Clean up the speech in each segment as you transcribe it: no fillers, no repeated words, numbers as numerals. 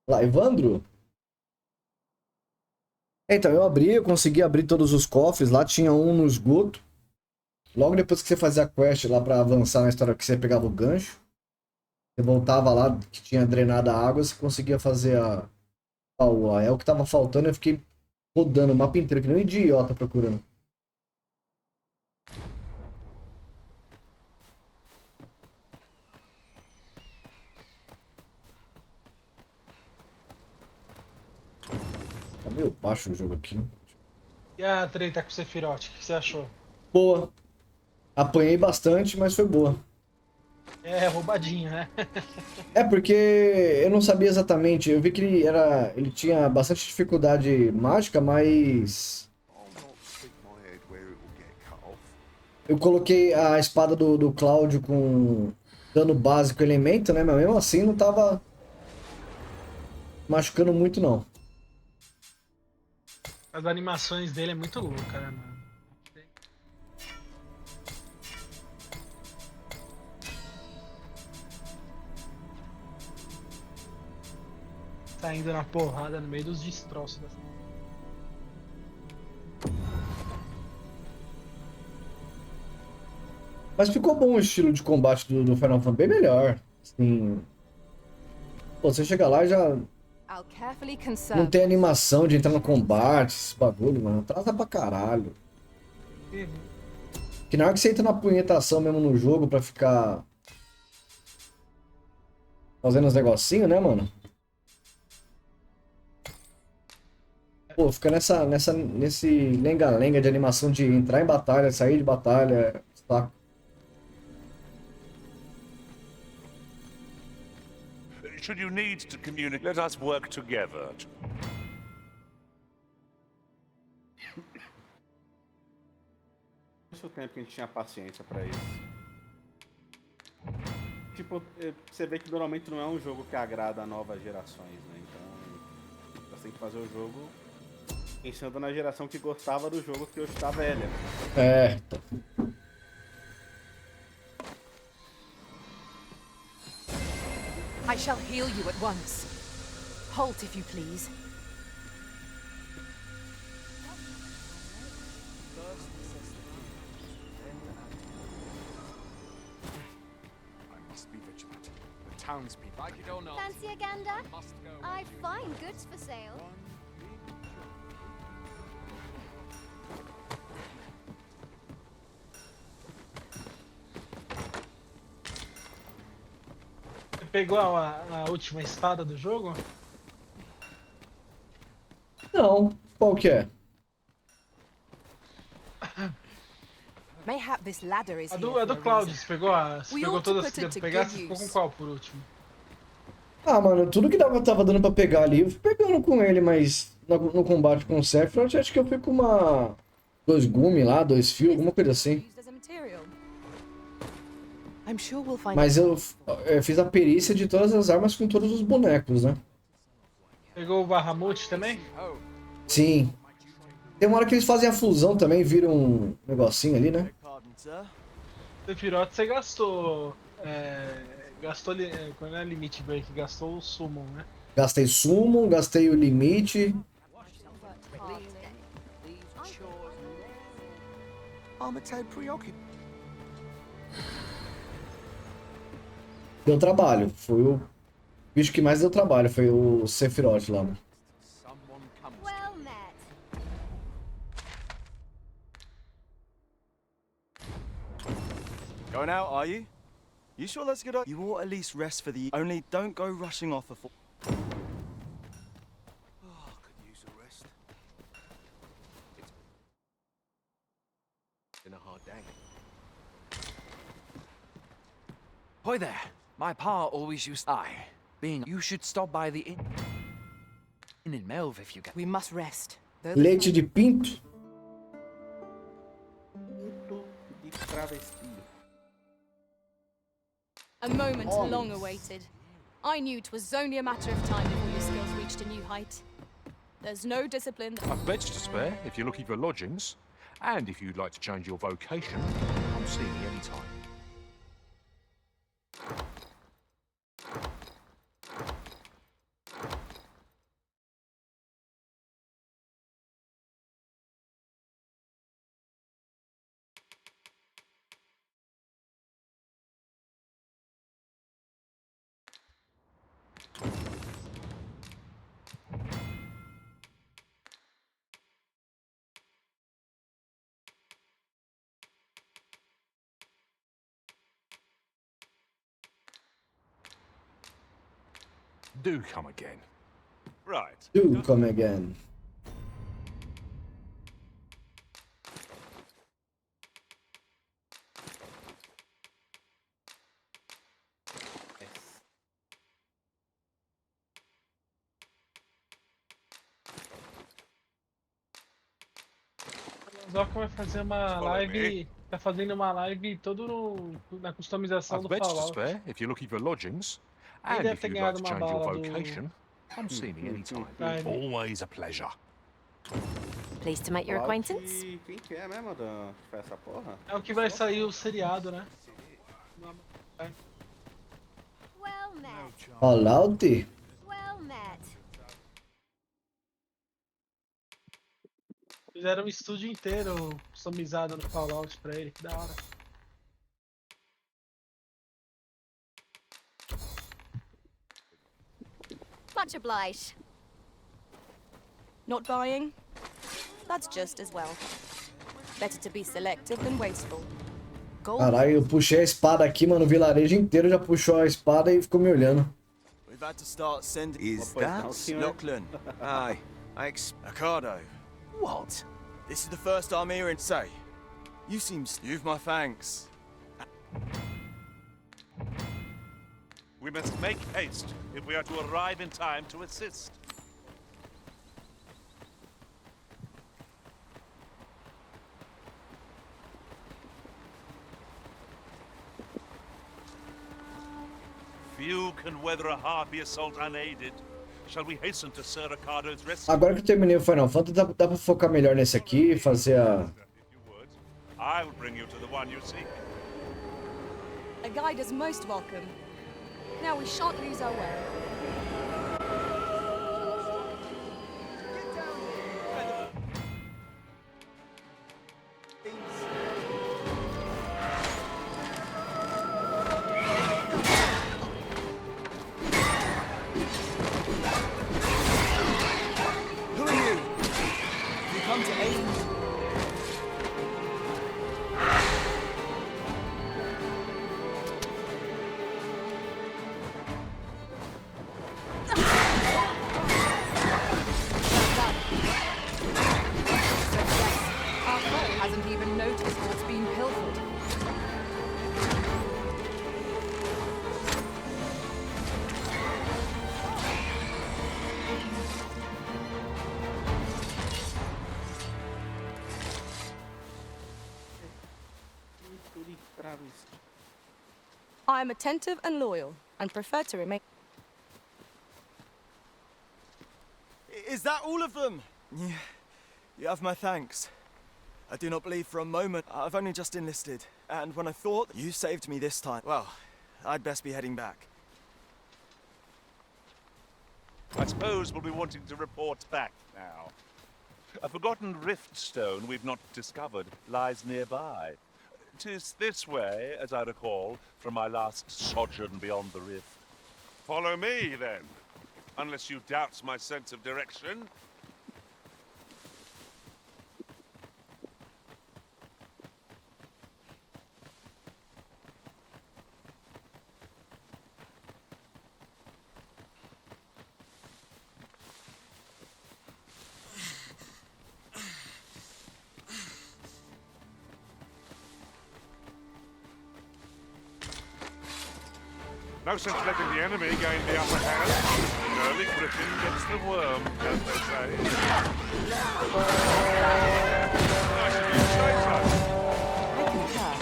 Lá, Evandro? Então, eu consegui abrir todos os cofres. Lá tinha um no esgoto. Logo depois que você fazia a quest lá pra avançar na história, que você pegava o gancho. Você voltava lá, que tinha drenado a água, você conseguia fazer é o que tava faltando, eu fiquei rodando o mapa inteiro, que nem um idiota procurando. Tá meio baixo o jogo aqui. E a treta com o Sephiroth, o que você achou? Boa. Apanhei bastante, mas foi boa. É, roubadinho, né? É porque eu não sabia exatamente. Eu vi que ele tinha bastante dificuldade mágica, mas eu coloquei a espada do Cláudio com dano básico elemento, né? Mas mesmo assim não tava machucando muito, não. As animações dele é muito louca, né, mano? Saindo na porrada no meio dos destroços da... Mas ficou bom o estilo de combate do Final Fantasy, bem melhor. Assim, pô, você chega lá e já não tem animação de entrar no combate, esse bagulho, mano. Atrasa pra caralho. Que na hora que você entra na punhetação mesmo no jogo pra ficar fazendo os negocinhos, né, mano? Pô, fica nesse lenga-lenga de animação de entrar em batalha, sair de batalha, saco. Should you need to communicate, let us work together. Muito tempo que a gente tinha paciência pra isso. Tipo, você vê que normalmente não é um jogo que agrada a novas gerações, né? Então, você tem que fazer o jogo pensando na geração que gostava do jogo que hoje tá velha. É. I shall heal you at once. Halt, if you please. I must be vigilant. The townspeople. Like it or not. Fancy a gander? Must go. I've fine goods for sale. Você pegou a última espada do jogo? Não, qual que é? Mayhap this ladder is A here do for a Cláudio, reason. você pegou você We pegou ought to todas put que it deu to pra pegar, good você ficou com use. qual por último? Ah, mano, tudo que tava dando pra pegar ali, eu fui pegando com ele, mas no combate com o Sephiroth, acho que eu fui com dois gumes lá, dois fios, alguma coisa assim. Used as a material. I'm sure we'll find Mas eu fiz a perícia de todas as armas com todos os bonecos, né? Pegou o Bahamut também? Sim. Tem uma hora que eles fazem a fusão também, viram um negocinho ali, né? Sephiroth você gastou. Quando é Limit Break, gastou o Summon, né? Gastei Summon, gastei o limite. Deu trabalho. Foi o bicho que mais deu trabalho, foi o Sephiroth lá. Well met. Going out, are you? You sure that's a good idea? You ought at least rest for the... Only don't go rushing off before... Oh, could use a rest. It's been a hard day. Hoy there. My pa always used being you should stop by the inn in Melv if you can. We must rest. Though the Leite de pinto. E travesti. A moment long awaited. I knew 'twas only a matter of time before your skills reached a new height. There's no discipline. I've beds to spare if you're looking for lodgings. And if you'd like to change your vocation, come see me anytime. Do come again. Right. Do come again. O Dogma vai fazer uma live. Tá fazendo uma live na customização I've do beds to Fallout. spare if you're looking for lodgings. Ele And deve if ter you'd like ganhado to uma change your bala do... vocation, come see me anytime. Prime. Always a pleasure. Pleased to make your Fallout, acquaintance. quem que é mesmo, Dan? Que faz essa porra? É o que vai sair o seriado, né? Well met. Fallout? Well met. Fizeram um estúdio inteiro customizado no Fallout pra ele, que da hora. Much obliged. Not buying? That's just as well. Better to be selective than wasteful. Gold. Caralho, eu puxei a espada aqui, mano. O vilarejo inteiro já puxou a espada e ficou me olhando. We've had to start sending. Is that Lachlan? Aye. Ricardo. What? This is the first I'm hearing say. You seem you've my thanks. We must make haste if we are to arrive in time to assist. Few can weather a harpy assault unaided. Shall we hasten to Sir Ricardo's rescue? Agora que eu terminei o Final Fantasy, dá pra focar melhor nesse aqui e fazer a... If you would, I'll bring you to the one you seek. A guide is most welcome. Now we shan't lose our way. Who are you? You come to aid me? Our foe hasn't even noticed what's been pilfered. I am attentive and loyal, and prefer to remain. Is that all of them? Yeah, you have my thanks. I do not believe for a moment I've only just enlisted, and when I thought you saved me this time, well, I'd best be heading back. I suppose we'll be wanting to report back now. A forgotten rift stone we've not discovered lies nearby. 'Tis this way, as I recall, from my last sojourn beyond the rift. Follow me, then. Unless you doubt my sense of direction. No sense letting the enemy gain the upper hand. An early griffin gets the worm, as they say. Nice of you to say so. I concur.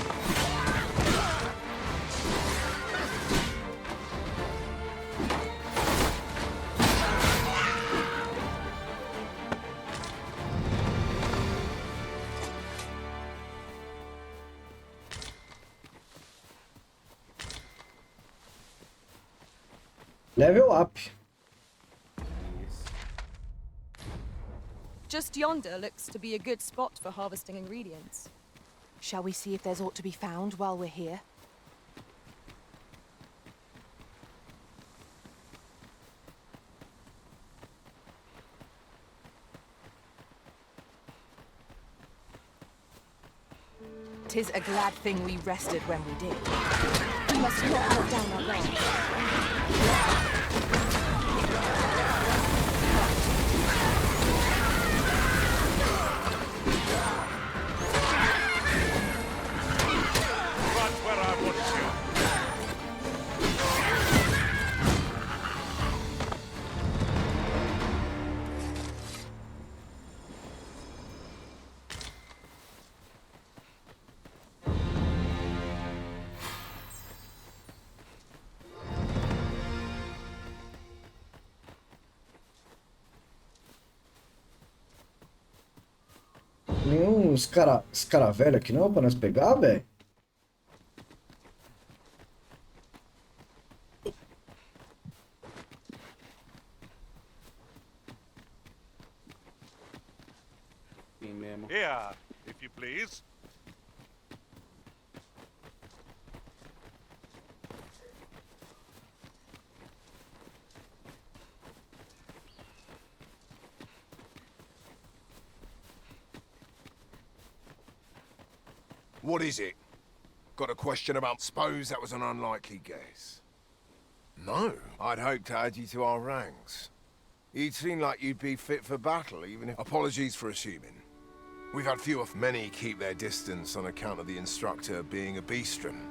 Level up. Just yonder looks to be a good spot for harvesting ingredients. Shall we see if there's aught to be found while we're here? "'Tis a glad thing we rested when we did. We must not let down our guard." esse cara velho aqui não, pra nós pegar, velho? Sim mesmo. Here, if you please. What is it? Got a question about... Suppose that was an unlikely guess. No, I'd hoped to add you to our ranks. You'd seem like you'd be fit for battle, even if... Apologies for assuming. We've had few of many keep their distance on account of the instructor being a beastren.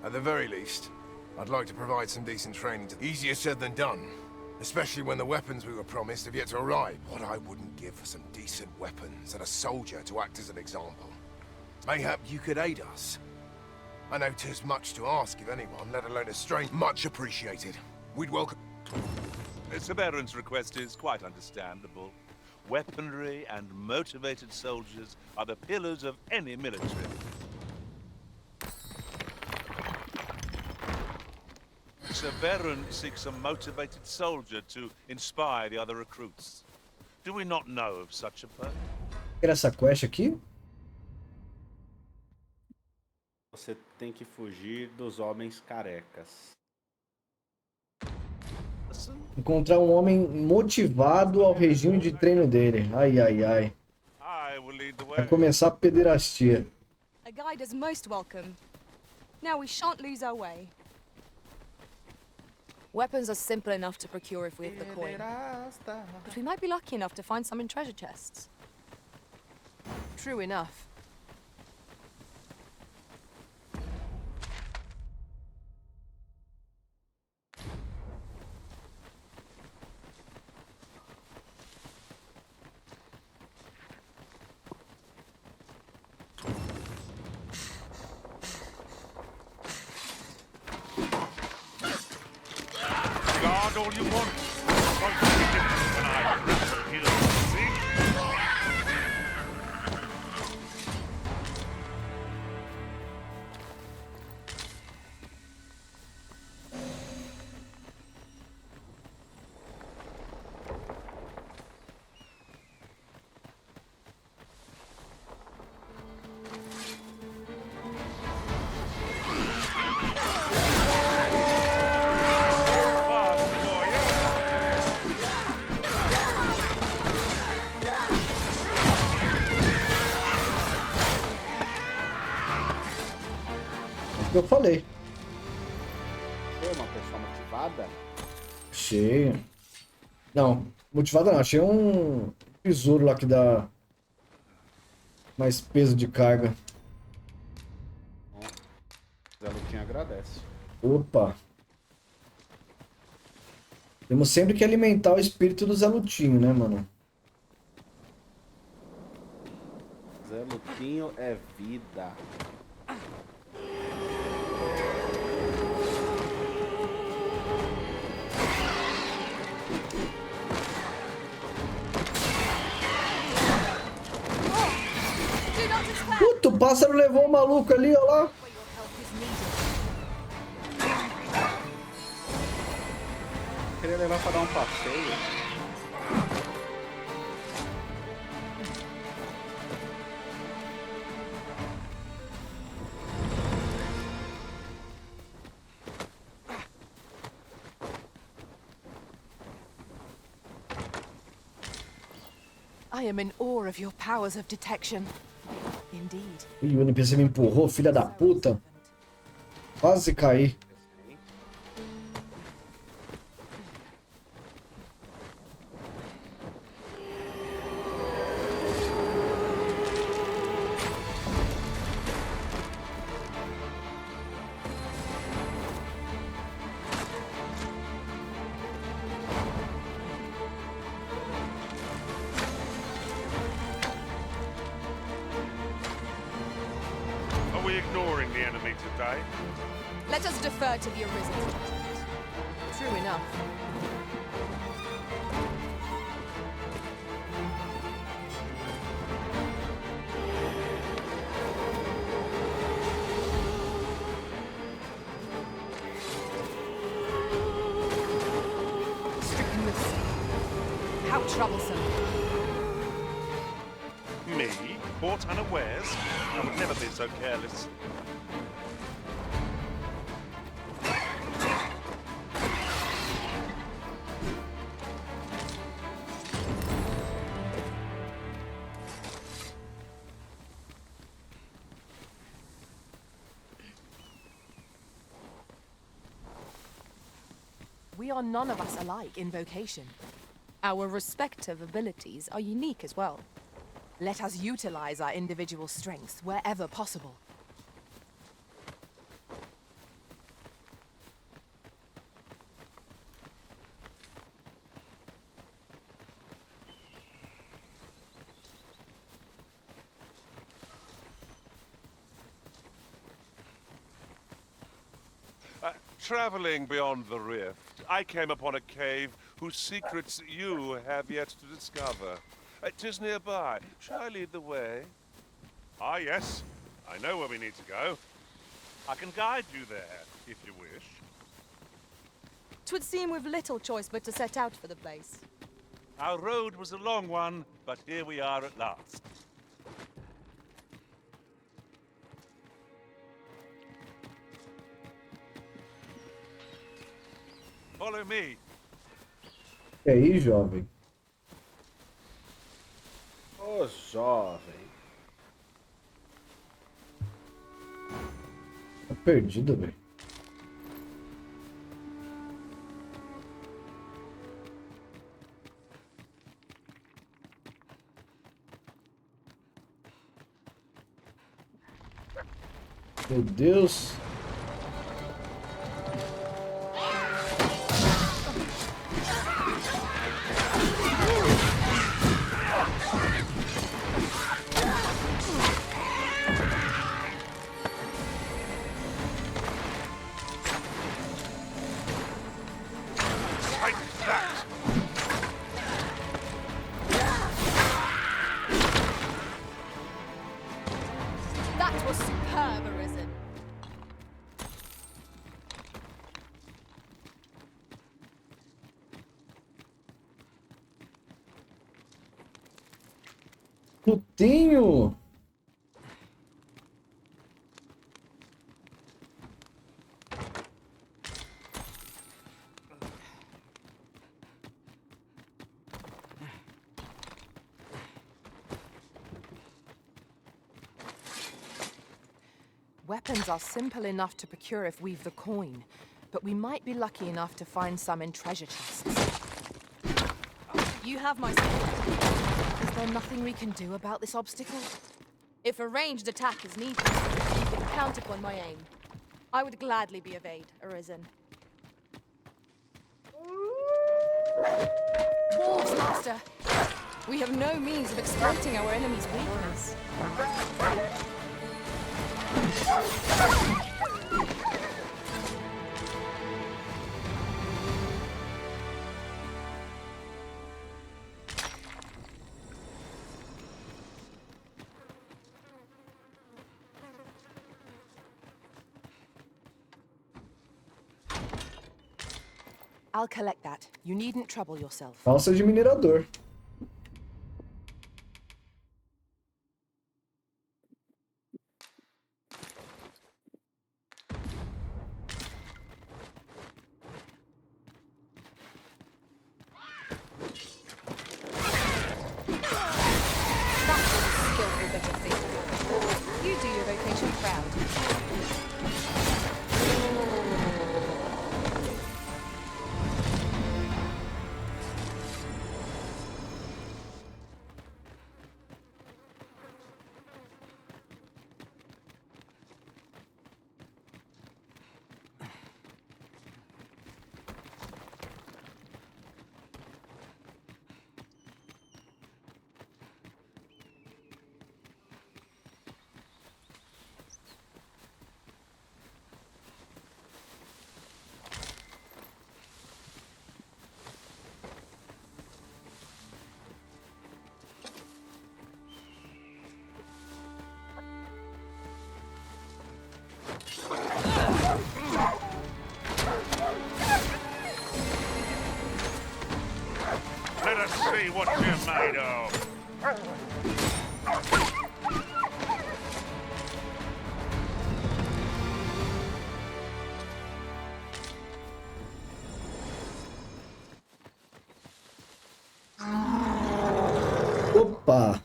At the very least, I'd like to provide some decent training to... Easier said than done. Especially when the weapons we were promised have yet to arrive. What I wouldn't give for some decent weapons and a soldier to act as an example. Mayhap you could aid us. I know 'tis much to ask of anyone, let alone a stranger. Much appreciated. We'd welcome... Sir Baron's request is quite understandable. Weaponry and motivated soldiers are the pillars of any military. Sir Baron seeks a motivated soldier to inspire the other recruits. Do we not know of such a person? Era essa quest aqui? Você tem que fugir dos homens carecas. Encontrar um homem motivado ao regime de treino dele. Ai, ai, ai. I will lead the way. Vai começar a pederastia. A guide is most welcome. Now we shan't lose our way. Weapons are simple enough to procure if we have the coin. But we might be lucky enough to find some in treasure chests. True enough. Guard all you want. Won't be different when I grapple here, see? Eu falei. Você é uma pessoa motivada? Achei. Não, motivada não. Achei um besouro lá que dá mais peso de carga. Zé Lutinha agradece. Opa. Temos sempre que alimentar o espírito do Zé Lutinho, né, mano? Zé Lutinho é vida. Puta, o pássaro levou o maluco ali, ó lá. Queria levar pra dar um passeio. I am in awe of your powers of detection. Indeed. Ih, o NPC me empurrou, filha da puta. Quase caí. Are we ignoring the enemy today? Let us defer to the Arisen's judgment. True enough. troublesome. Me? Caught unawares? I would never be so careless. We are none of us alike in vocation. Our respective abilities are unique as well. Let us utilize our individual strengths wherever possible. Traveling beyond the rift, I came upon a cave whose secrets you have yet to discover. 'Tis nearby. Shall I lead the way? Ah, yes. I know where we need to go. I can guide you there, if you wish. 'Twould seem we've little choice but to set out for the place. Our road was a long one, but here we are at last. Follow me. E aí, jovem? Ô, jovem. Tá perdido, velho. Meu Deus. That was superb, Arisen. Putinho! Weapons are simple enough to procure if we've the coin, but we might be lucky enough to find some in treasure chests. You have my support. Is there nothing we can do about this obstacle? If a ranged attack is needed, you can count upon my aim. I would gladly be of aid, Arisen. Wolves, Master! We have no means of exploiting our enemy's weakness. I'll collect that. You needn't trouble yourself. Calça de minerador. Skillful bit of thing. You do your vocation proud. Let us see what you're made of. Opa!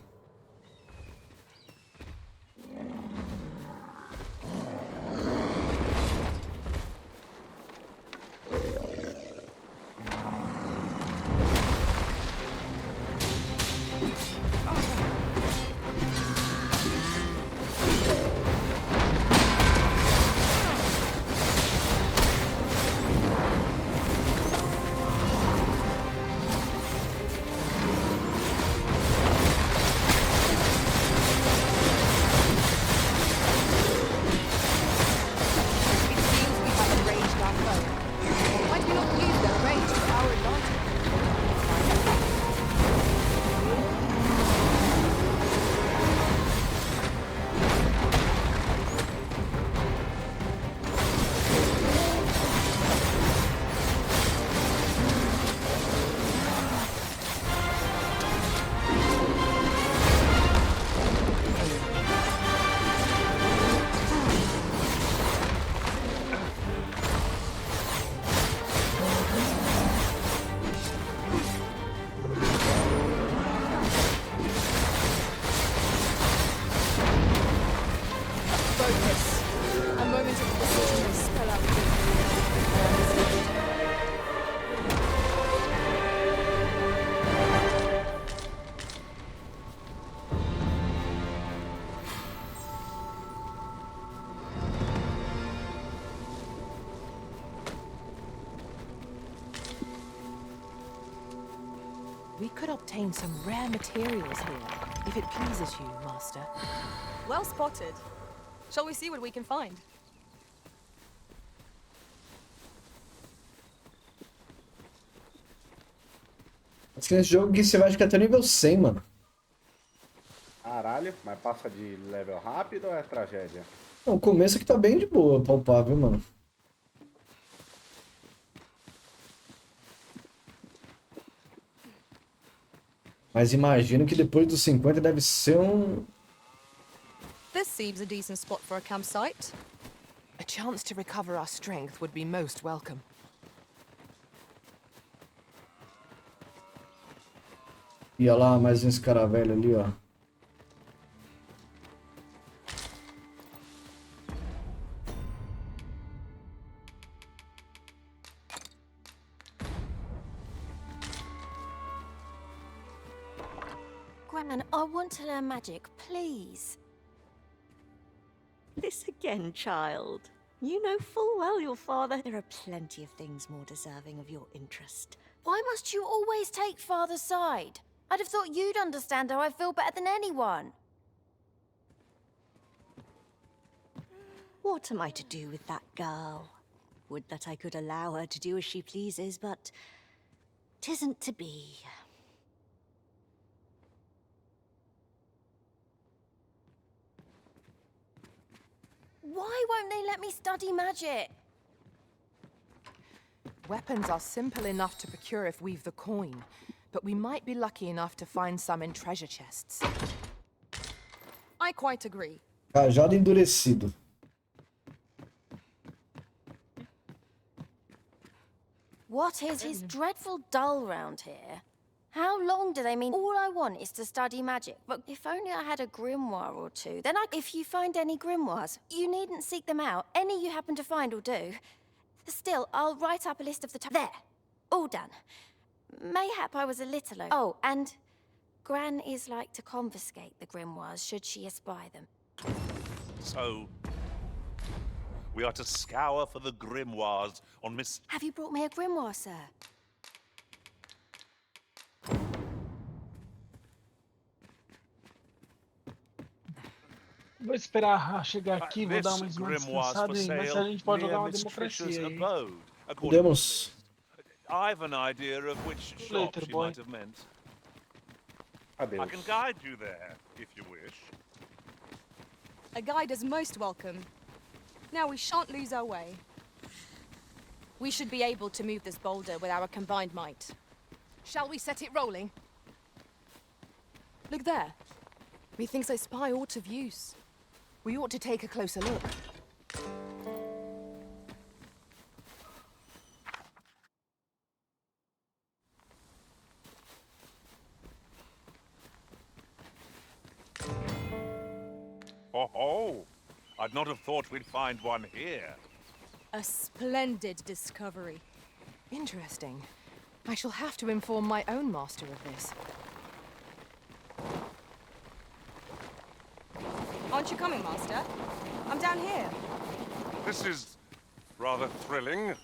We could obtain some rare materials here, if it pleases you, Master. Well spotted. Shall we see what we can find? Acho que nesse jogo aqui você vai ficar até nível 100, mano. Caralho, mas passa de level rápido ou é tragédia? Não, o começo aqui tá bem de boa, palpável, mano. Mas imagino que depois dos 50 deve ser um... This seems a decent spot for a campsite. A chance to recover our strength would be most welcome. E olha lá, mais um escaravelho ali, ó. Gran, I want to learn magic, please. This again, child. You know full well your father. There are plenty of things more deserving of your interest. Why must you always take Father's side? I'd have thought you'd understand how I feel better than anyone. What am I to do with that girl? Would that I could allow her to do as she pleases, but 'tisn't to be. Why won't they let me study magic? Weapons are simple enough to procure if we've the coin, but we might be lucky enough to find some in treasure chests. I quite agree. Cajado endurecido. What is his dreadful dull round here? How long do they mean? All I want is to study magic. But if only I had a grimoire or two, then If you find any grimoires, you needn't seek them out. Any you happen to find will do. Still, I'll write up a list of the There! All done. Mayhap I was a little Oh, and Gran is like to confiscate the grimoires should she espy them. So, we are to scour for the grimoires on Miss... Have you brought me a grimoire, sir? Vou esperar chegar aqui, vou dar uma descansada aí, mas a gente pode jogar uma democracia aí. Podemos. I've an idea of which shop she might have meant. I can guide you there, if you wish. A guide is most welcome. Now we shan't lose our way. We should be able to move this boulder with our combined might. Shall we set it rolling? Look there. Methinks I spy aught of use. We ought to take a closer look. Oh, I'd not have thought we'd find one here. A splendid discovery. Interesting. I shall have to inform my own master of this. Aren't you coming, Master? I'm down here. This is rather thrilling.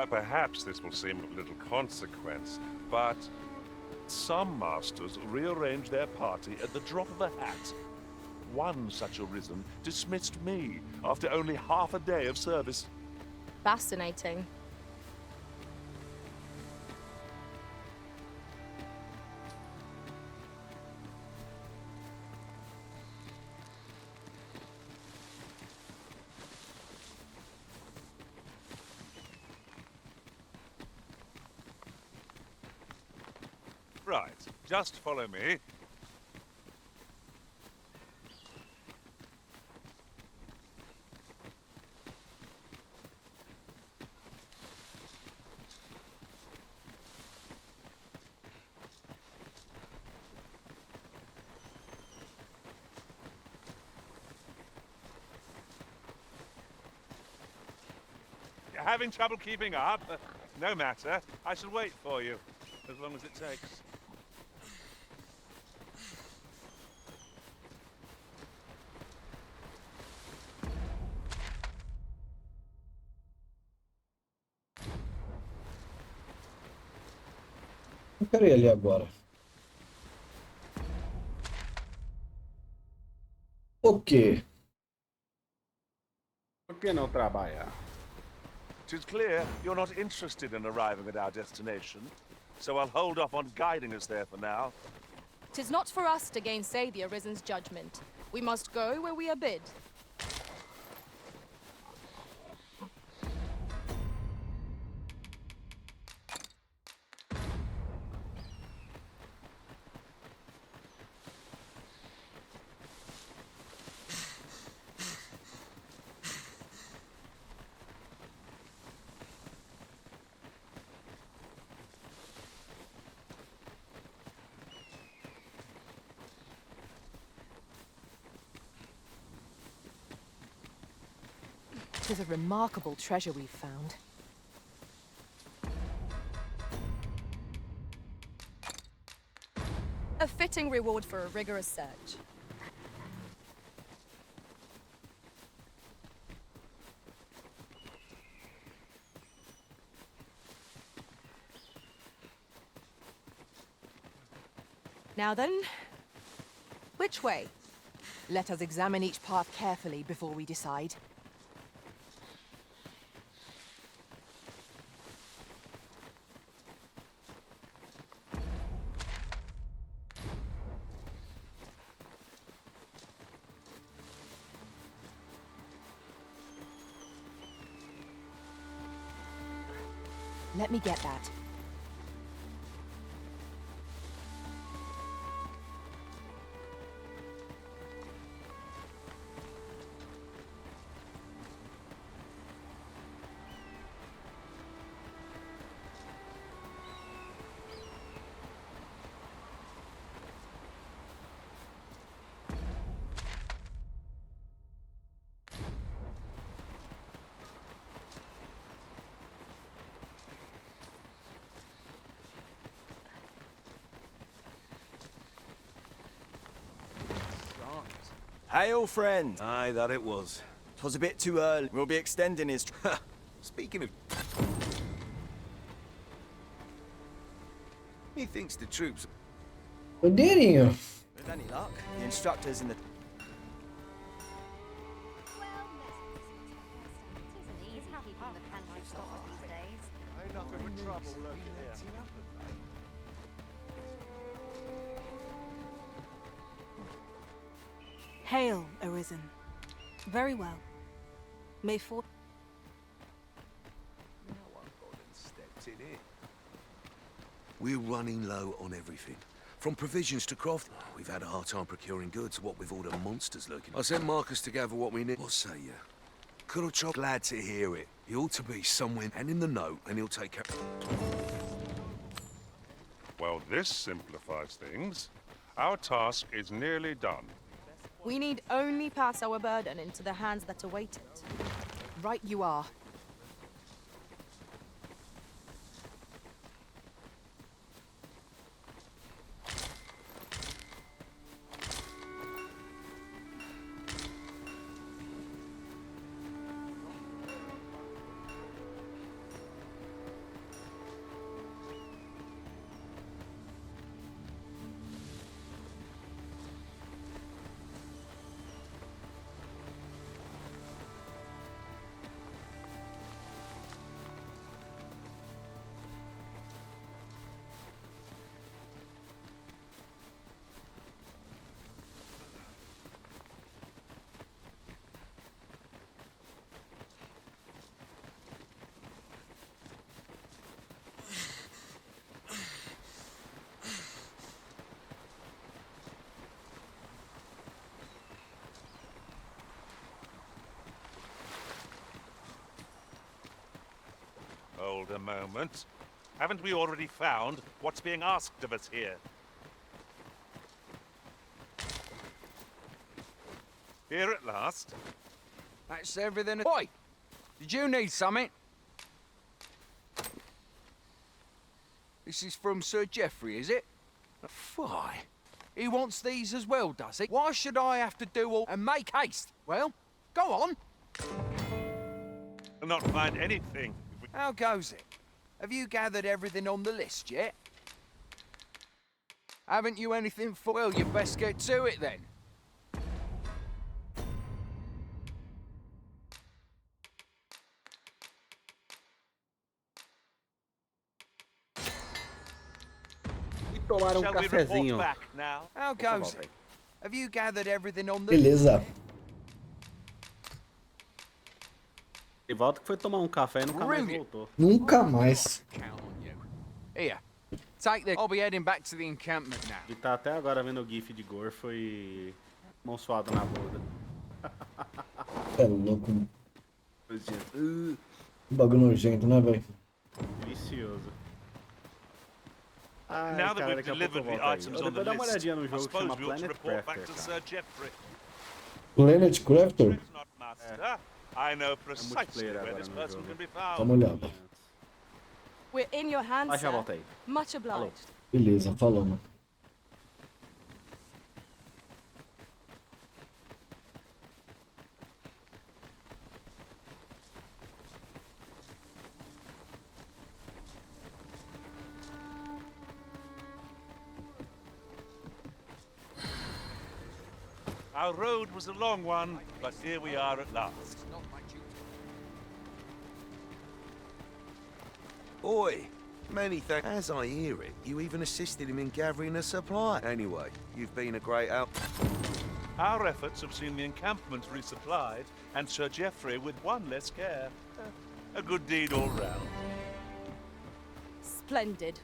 Perhaps this will seem of little consequence, but some masters rearrange their party at the drop of a hat. One such arisen dismissed me after only half a day of service. Fascinating. Right, just follow me. You're having trouble keeping up? No matter. I shall wait for you, as long as it takes. Eu quero ir ali agora. O quê? Por que não trabalhar? It is clear you're not interested in arriving at our destination, so I'll hold off on guiding us there for now. 'Tis not for us to gainsay the Arisen's judgment. We must go where we are bid. Tis a remarkable treasure we've found. A fitting reward for a rigorous search. Now then, which way? Let us examine each path carefully before we decide. Let me get that. Hail, friend! Aye, that it was. 'Twas a bit too early. We'll be extending his... Speaking of... Methinks the troops... Bandeirinha. With any luck, the instructors in the... Hail, Arisen. Very well. May for... Stepped in it. We're running low on everything. From provisions to craft. We've had a hard time procuring goods, what with all the monsters lurking. I sent Marcus to gather what we need. What say you? Kurochov, glad to hear it. He ought to be somewhere, and in the know, and he'll take care. Well, this simplifies things. Our task is nearly done. We need only pass our burden into the hands that await it. Right you are. Hold a moment. Haven't we already found what's being asked of us here? Here at last. That's everything. Oi! Did you need something? This is from Sir Geoffrey, is it? Why? He wants these as well, does he? Why should I have to do all and make haste? Well, go on. I'll not find anything. How goes it? Have you gathered everything on the list yet? Haven't you anything for... Well, you best get to it then. E tomar um cafezinho. How goes it? Have you gathered everything on the... Beleza. E volta que foi tomar um café e nunca mais voltou. Nunca mais. Here, take the... I'll be heading back to the encampment now. E tá até agora vendo o gif de Gorfo e mão suada na bunda. É louco. Bagulho nojento, né, velho? Vicioso. Ai, Now that cara, we've daqui a pouco eu delivered the volto aí. items Eu on the vou dar uma list, olhadinha no I jogo que chama suppose we ought to Planet report back Crafter, to cara. Sir Geoffrey. Planet Crafter? Master, I know precisely multiplayer where agora this no person jogo. can be Dá found. uma olhada. We're in your hands, Ah, já sir. volto aí. Much obliged. Beleza, falamos. Our road was a long one, but here we are at last. Oi, many thanks. As I hear it, you even assisted him in gathering a supply. Anyway, you've been a great help. Our efforts have seen the encampment resupplied, and Sir Geoffrey with one less care. A good deed all round. Splendid.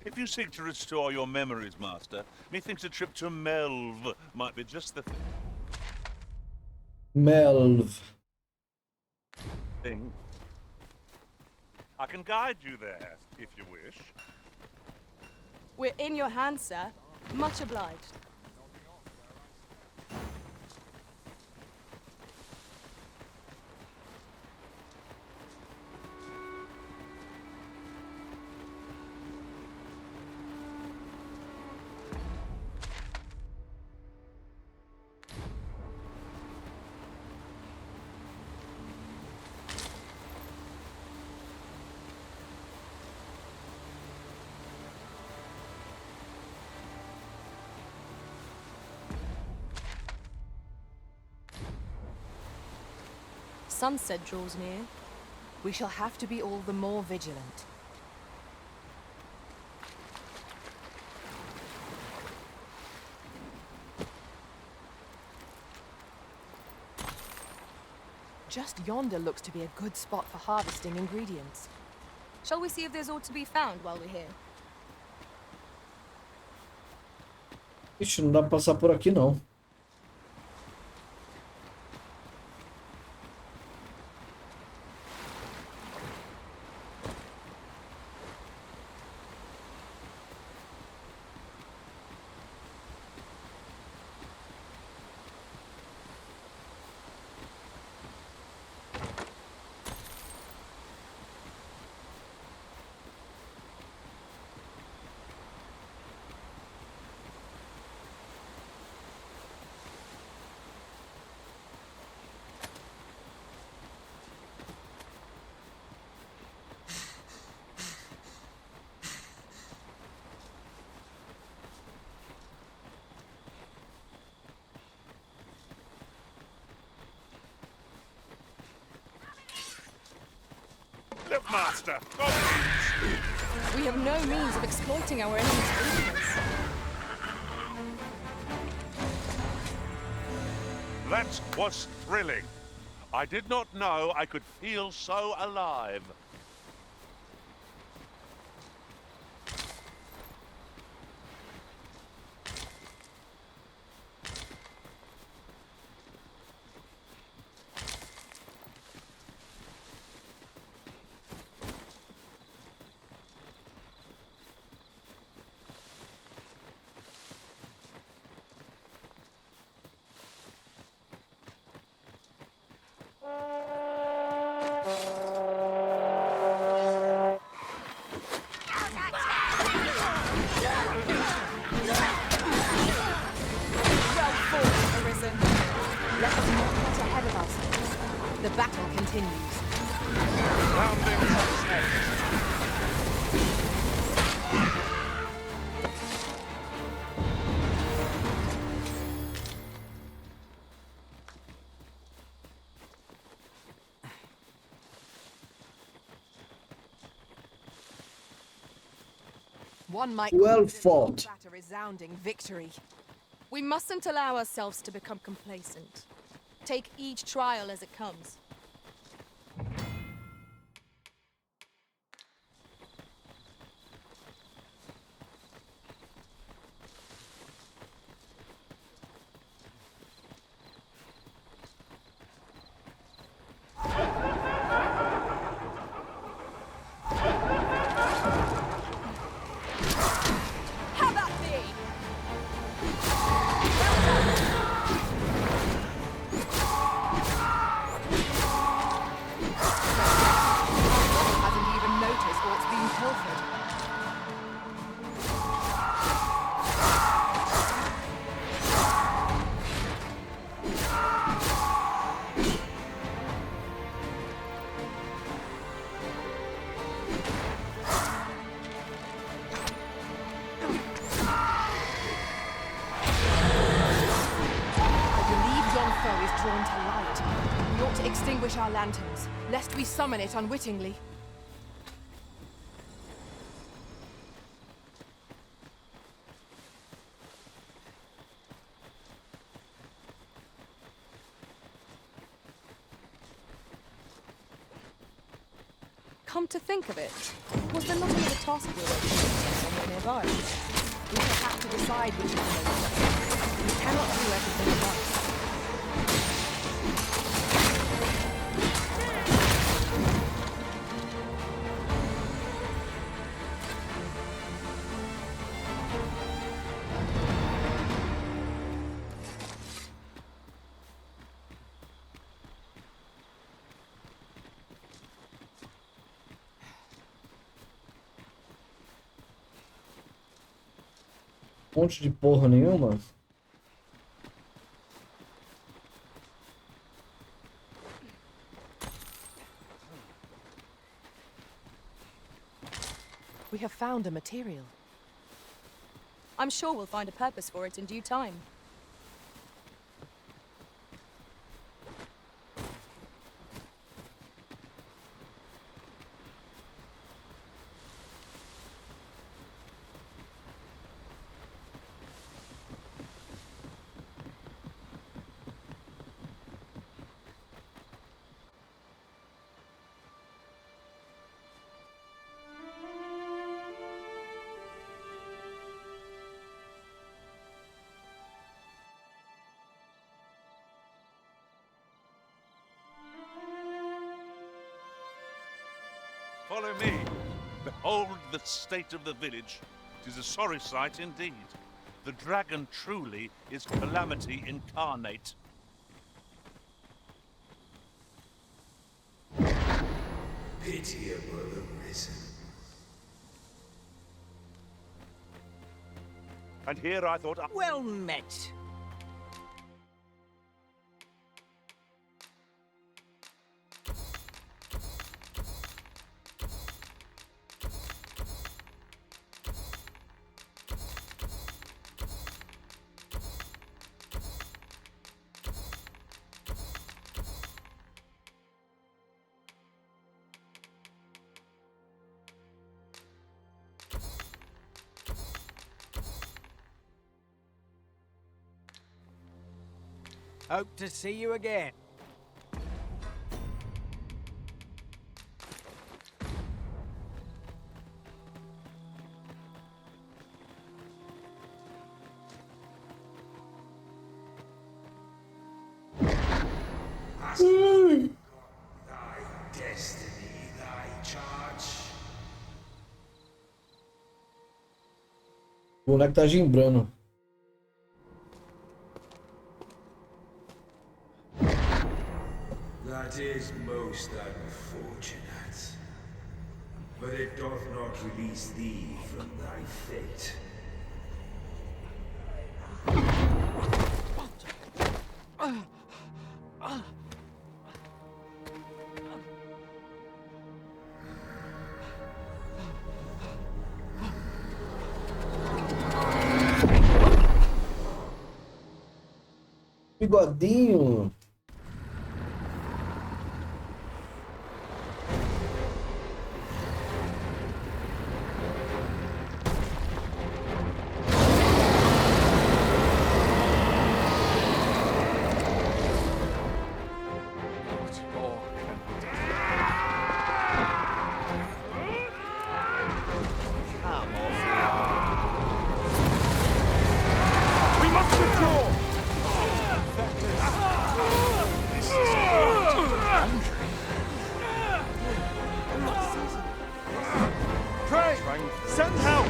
If you seek to restore your memories, Master, methinks a trip to Melv might be just the Melv. thing. I can guide you there, if you wish. We're in your hands, sir. Much obliged. sunset draws near. We shall have to be all the more vigilant. Just yonder looks to be a good spot for harvesting ingredients. Shall we see if there's aught to be found while we're here? Ixi, não dá pra passar por aqui não. Look, Master! We have no means of exploiting our enemy's weakness. That was thrilling. I did not know I could feel so alive. The battle continues. One might Well fought. a resounding victory. We mustn't allow ourselves to become complacent. Take each trial as it comes. Drawn to light. We ought to extinguish our lanterns, lest we summon it unwittingly. Come to think of it, was there not another task we were somewhere nearby? We shall have to decide which is the most pressing. We cannot do everything at once. Ponte de porra nenhuma. We have found a material. I'm sure we'll find a purpose for it in due time. Follow me. Behold the state of the village. 'Tis a sorry sight indeed. The dragon truly is calamity incarnate. Pitiable arisen. And here I thought Well met. Hope to see you again. Thy destiny, thy charge. O moleque tá gimbrando. That is most unfortunate. But it doth not release thee from thy fate. Bigodinho. we must withdraw! Pray! Send help!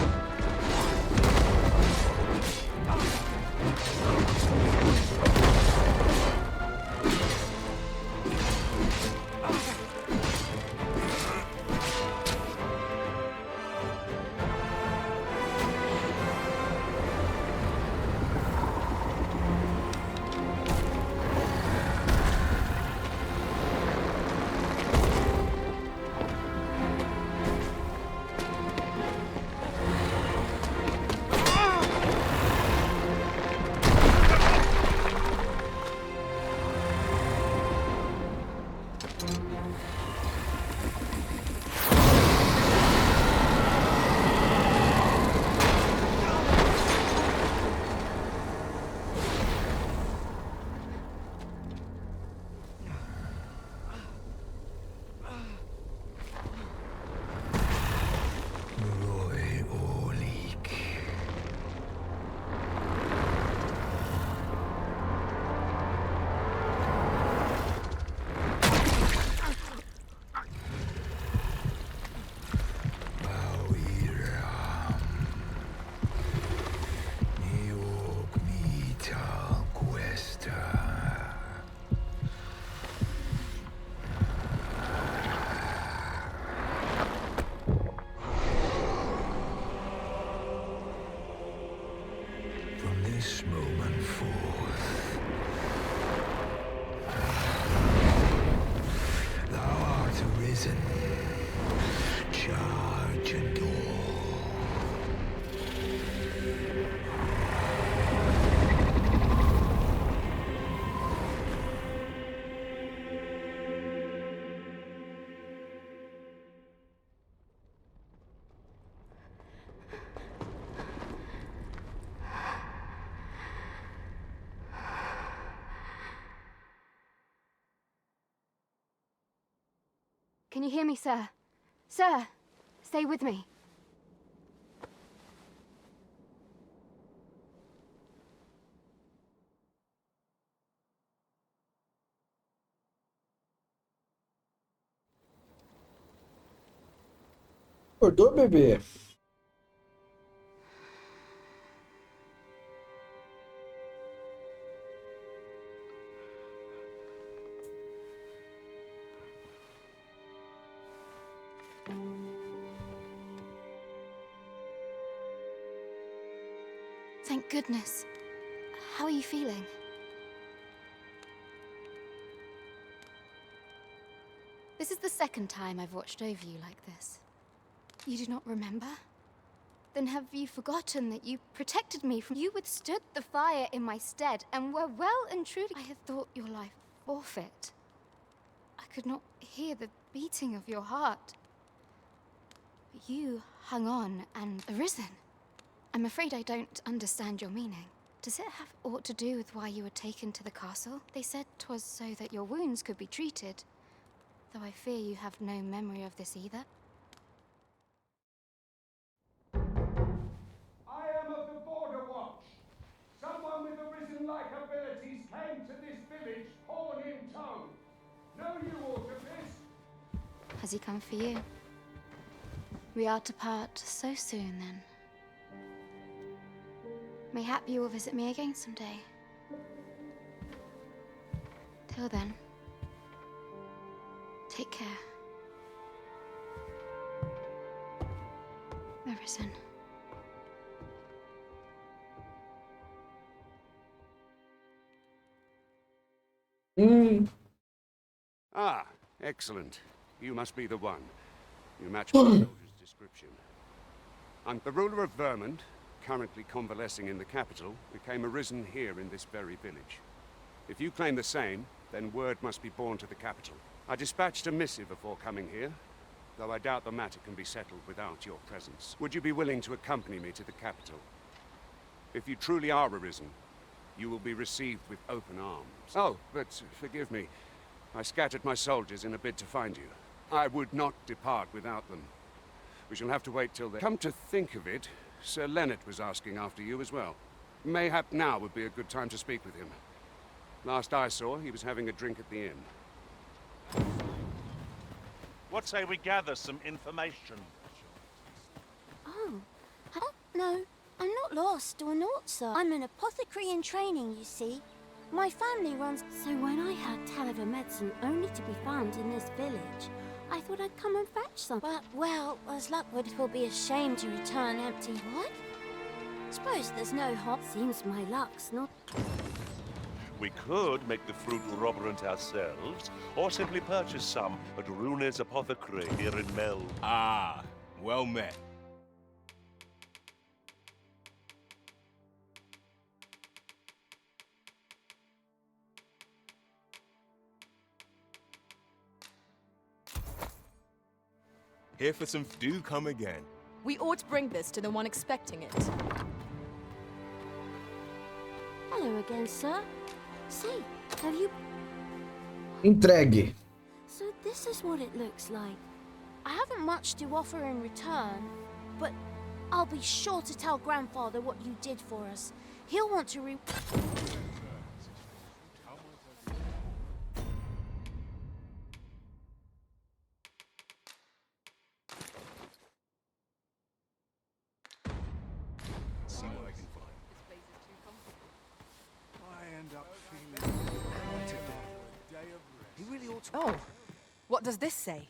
From this moment forth, thou art arisen. Charge and all. Can you hear me, sir? Sir, stay with me. Acordou, bebê? Thank goodness. How are you feeling? This is the second time I've watched over you like this. You do not remember? Then have you forgotten that you protected me from... You withstood the fire in my stead and were well and truly... I had thought your life forfeit. I could not hear the beating of your heart. But you hung on and arisen. I'm afraid I don't understand your meaning. Does it have aught to do with why you were taken to the castle? They said 'twas so that your wounds could be treated. Though I fear you have no memory of this either. I am of the Border Watch. Someone with arisen-like abilities came to this village, horn in tow. Know you aught of this? Has he come for you? We are to part so soon, then. Mayhap you will visit me again someday. Till then, take care. Arisen. Ah, excellent. You must be the one. You match my soldier's description. I'm the ruler of Vermont, currently convalescing in the capital, became arisen here in this very village. If you claim the same, then word must be borne to the capital. I dispatched a missive before coming here, though I doubt the matter can be settled without your presence. Would you be willing to accompany me to the capital? If you truly are arisen, you will be received with open arms. Oh, but forgive me. I scattered my soldiers in a bid to find you. I would not depart without them. We shall have to wait till they... Come to think of it, Sir Leonard was asking after you as well. Mayhap now would be a good time to speak with him. Last I saw, he was having a drink at the inn. What say we gather some information? Oh, no, I'm not lost or naught, sir. I'm an apothecary in training, you see. My family runs... So when I heard tell of a medicine only to be found in this village, I thought I'd come and fetch some. But, well, as luck would, it will be a shame to return empty. What? Suppose there's no hop. Seems my luck's not... We could make the fruit corroborant ourselves, or simply purchase some at Rune's Apothecary here in Mel. Ah, well met. Here for some... Do come again. We ought to bring this to the one expecting it. Hello again, sir. Say, have you... Entregue. So this is what it looks like. I haven't much to offer in return, but I'll be sure to tell Grandfather what you did for us. He'll want to See what I can find. I end up feeling He really ought to... Oh, what does this say?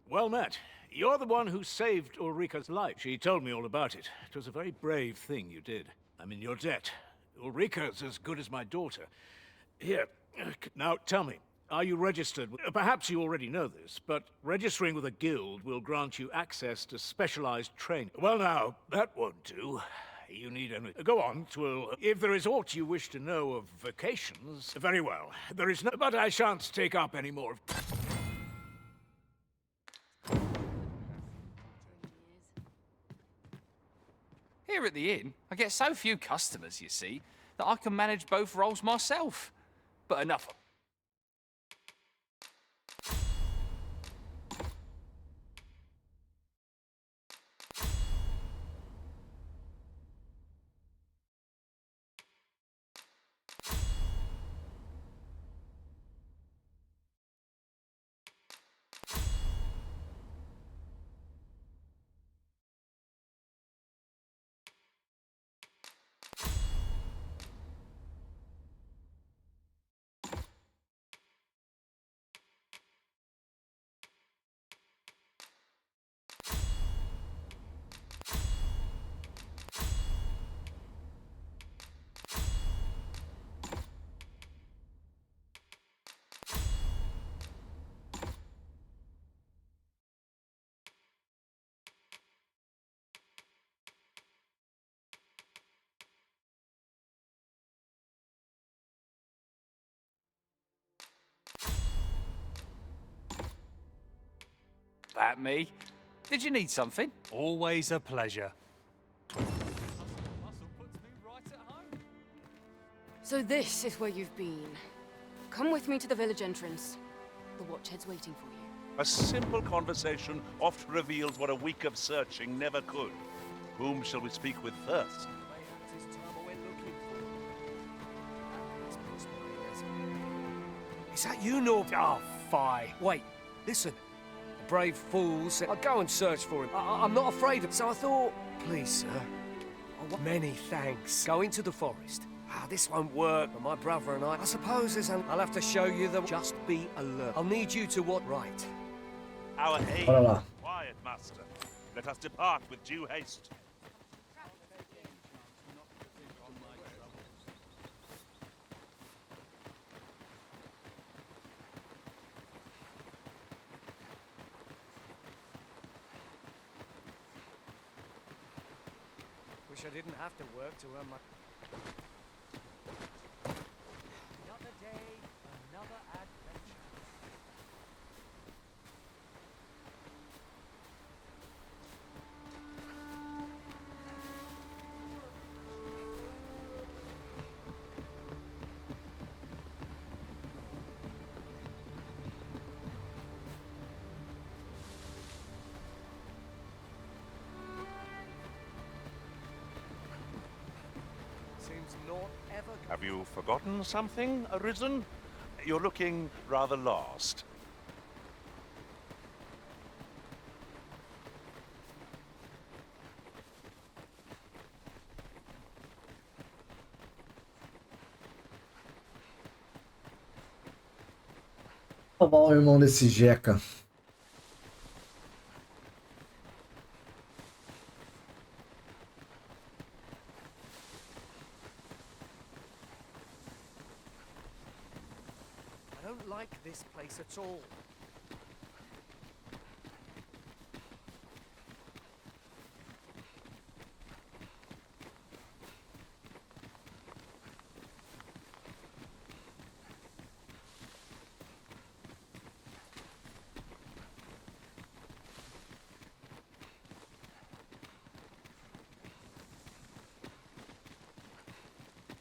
Well met. You're the one who saved Ulrika's life. She told me all about it. It was a very brave thing you did. I'm in your debt. Ulrika's as good as my daughter. Here, now tell me, are you registered? Perhaps you already know this, but registering with a guild will grant you access to specialized training. Well now, that won't do. You need only... Go on, twill. If there is aught you wish to know of vacations, very well. There is no... But I shan't take up any more of... Here at the inn, I get so few customers, you see, that I can manage both roles myself. But enough. at me. Did you need something? Always a pleasure. So this is where you've been. Come with me to the village entrance. The Watchhead's waiting for you. A simple conversation oft reveals what a week of searching never could. Whom shall we speak with first? Is that you, Nor? Oh, fie. Wait, listen. The brave fools said I'd go and search for him. I'm not afraid of. So I thought, please, sir. Many thanks. Go into the forest. This won't work, but my brother and I suppose I'll have to show you the... Just be alert. I'll need you to what right. Our aim. Olha lá. Quiet, master. Let us depart with due haste. Wish I didn't have to work to earn my... Another day, another adventure. Seems not ever... Have you forgotten something, Arisen? You're looking rather lost. Salvar o irmão desse Jeca. I don't like this place at all.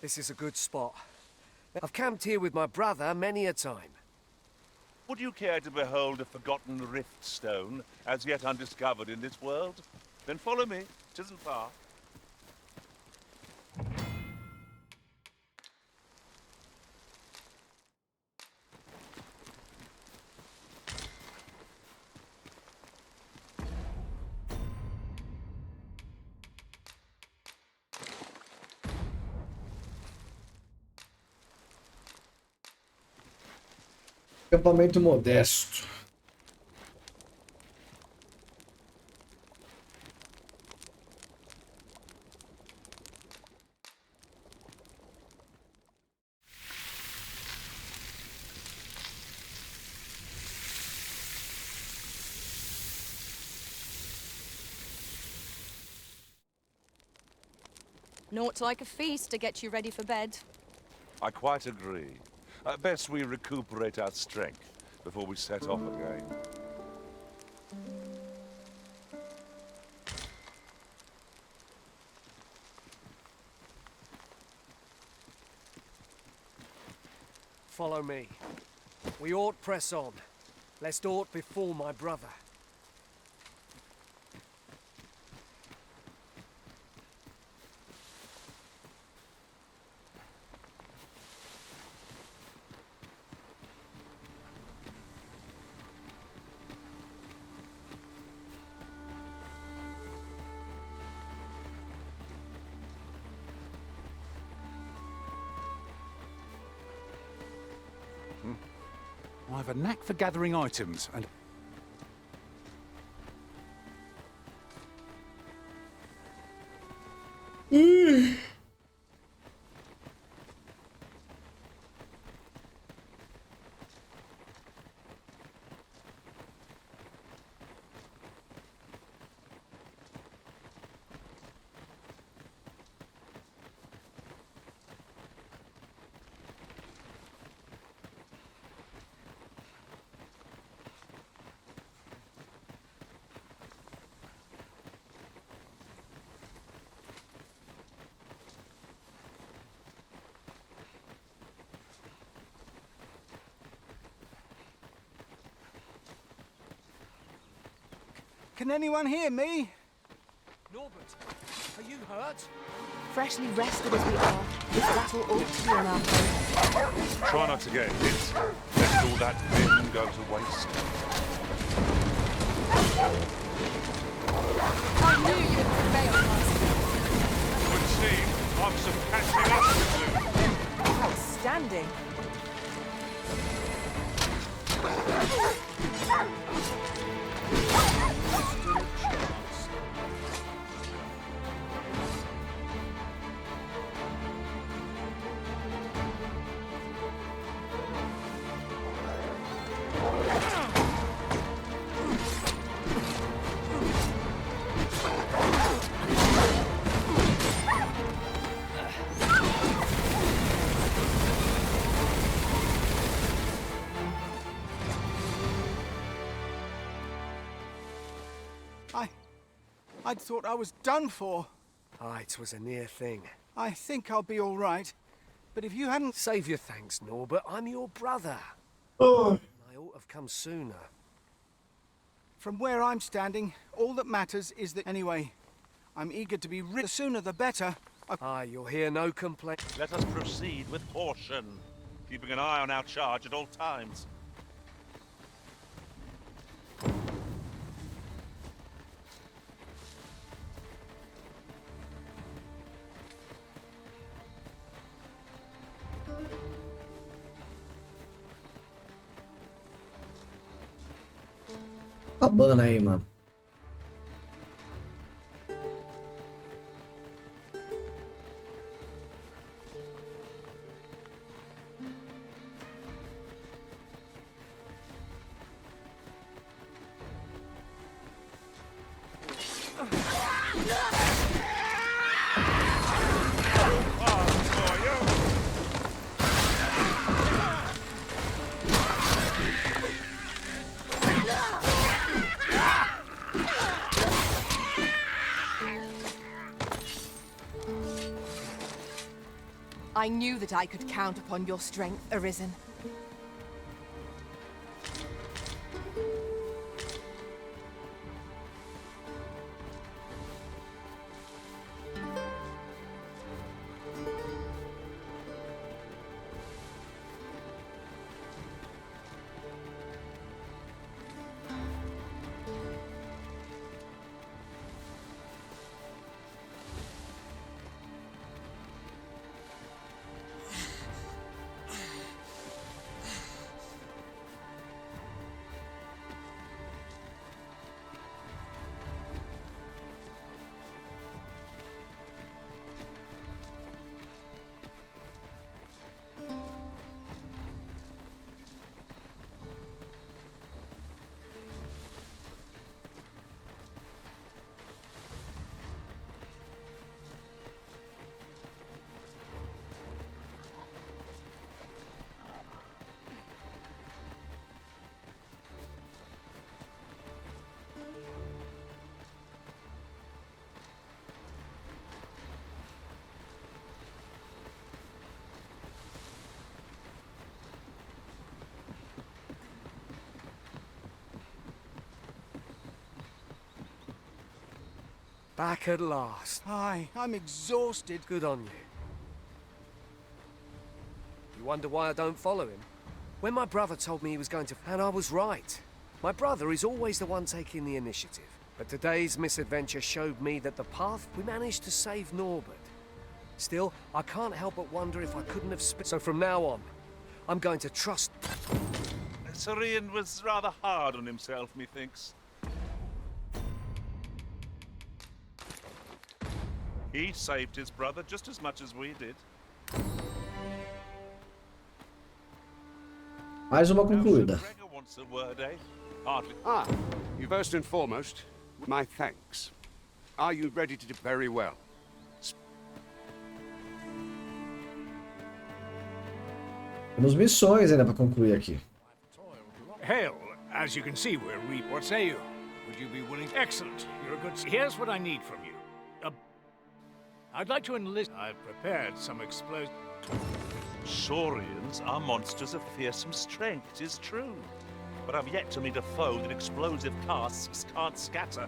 This is a good spot. I've camped here with my brother many a time. Would you care to behold a forgotten rift stone, as yet undiscovered in this world? Then follow me. 'Tisn't far. Acampamento modesto. Naught like a feast to get you ready for bed. I quite agree. Best we recuperate our strength before we set off again. Follow me. We ought press on, lest aught befall my brother. I have a knack for gathering items, and... Can anyone hear me? Norbert, are you hurt? Freshly rested as we are, this battle ought to be on our favor. Try not to get hit. Let all that vim go to waste. I knew you'd prevail, Master. Would seem I'm some catching up to do. Outstanding. I'd thought I was done for. Aye, it was a near thing. I think I'll be all right. But if you hadn't... Save your thanks, Norbert. I'm your brother. Oh. I ought to have come sooner. From where I'm standing, all that matters is that... Anyway, I'm eager to be rid. The sooner the better. Aye, you'll hear no complaint. Let us proceed with caution, keeping an eye on our charge at all times. Acabando aí, mano. I knew that I could count upon your strength, Arisen. Back at last. Aye, I'm exhausted. Good on you. You wonder why I don't follow him? When my brother told me he was going to... And I was right. My brother is always the one taking the initiative. But today's misadventure showed me that the path... We managed to save Norbert. Still, I can't help but wonder if I couldn't have... So from now on, I'm going to trust... Sirian was rather hard on himself, methinks. He saved his brother just as much as we did. Mais uma concluída. Wants a word, eh? You first and foremost, my thanks. Are you ready to do very well? Temos missões ainda para concluir aqui. Hell, as you can see, we're What say you? Would you be willing? Excellent. You're a good... Here's what I need from you. I'd like to enlist... I've prepared some explosives. Saurians are monsters of fearsome strength, 'tis true. but I've yet to meet a foe that explosive casts can't scatter.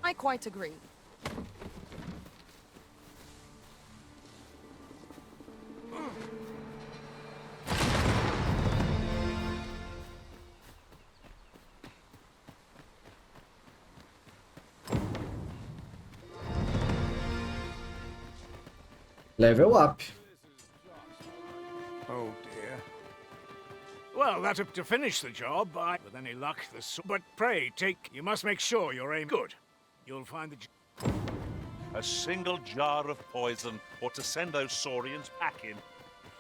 I quite agree. Level up. Oh dear. Well, that to finish the job, with any luck, but pray, you must make sure your aim good. You'll find the... A single jar of poison, or to send those saurians packing.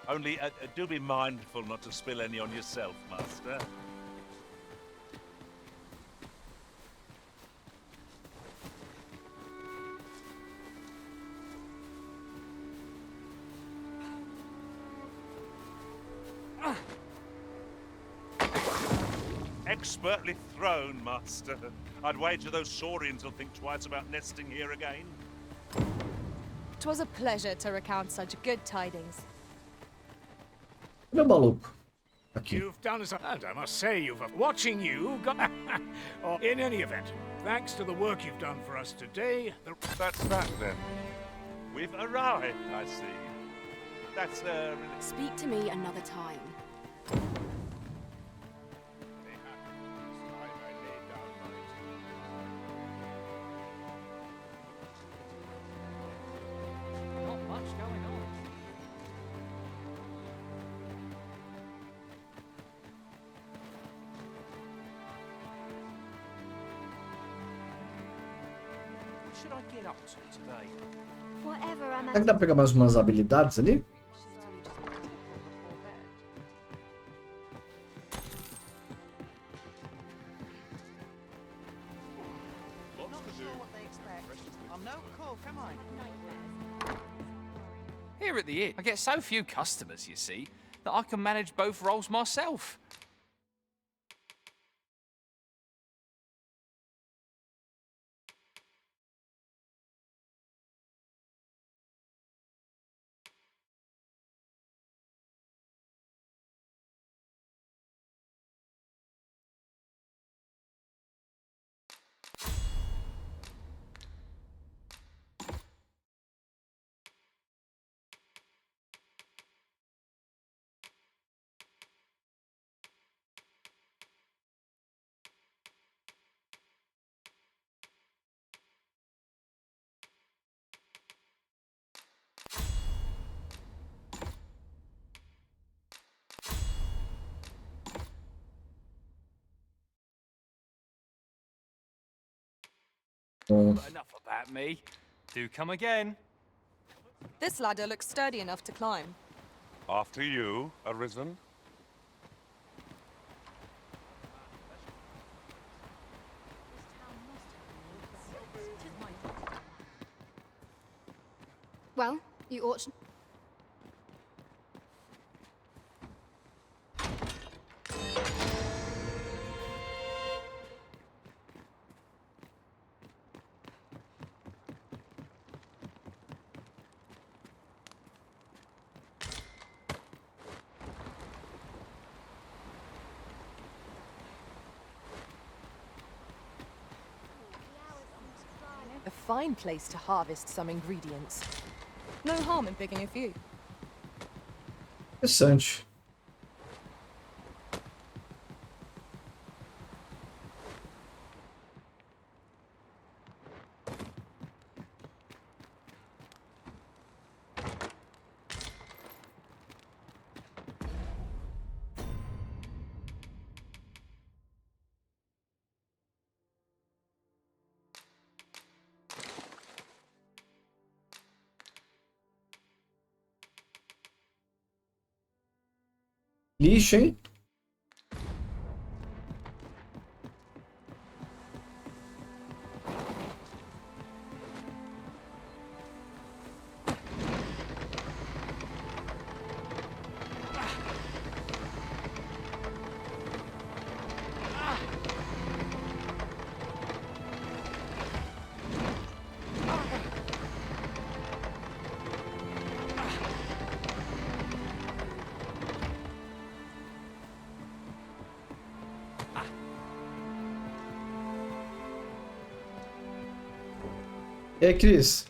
Only, do be mindful not to spill any on yourself, Master. Expertly thrown, Master. I'd wager those saurians will think twice about nesting here again. 'Twas a pleasure to recount such good tidings. Meu maluco. Aqui. You've done as and I must say, watching you got... oh, in any event, thanks to the work you've done for us today... That's that, then. We've arrived, I see. That's, Speak to me another time. Not much going on. What should I get up to today? Whatever I'm Será que dá pra pegar mais umas habilidades ali? Here at the inn, I get so few customers, you see, that I can manage both roles myself. But enough about me. Do come again. This ladder looks sturdy enough to climb. After you, Arisen. Well, you ought to... A fine place to harvest some ingredients. No harm in picking a few. Interessante. Lixo, hein? E aí, Cris?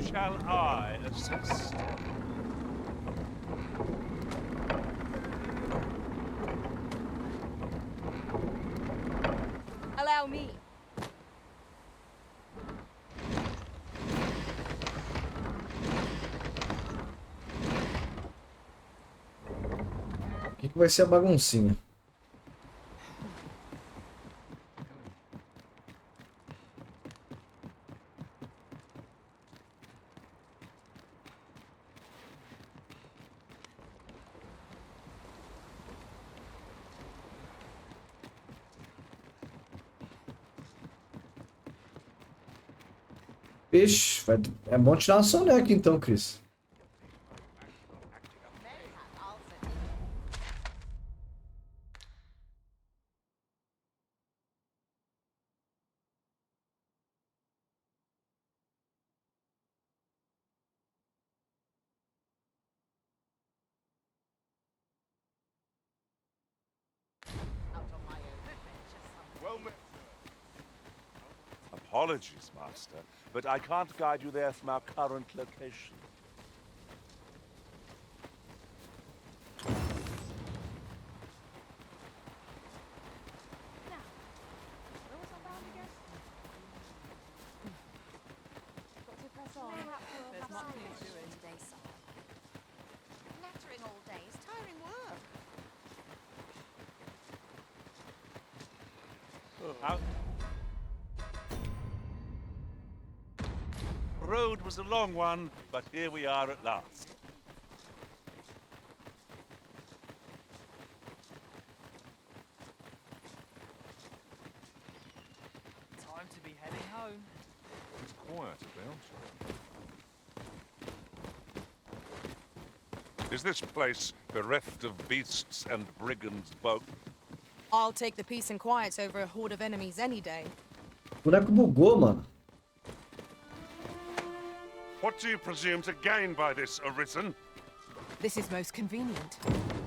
Shall I assist? Allow me. O que vai ser a baguncinha? Ixi, é bom tirar uma soneca então, Cris. Well met. Apologies, Master, but I can't guide you there from our current location. Nattering all day is tiring work. Road was a long one, but here we are at last. Time to be heading home. It's quiet about. Is this place bereft of beasts and brigands both? I'll take the peace and quiet over a horde of enemies any day. O boneco bugou, mano. What do you presume to gain by this, Arisen? This is most convenient.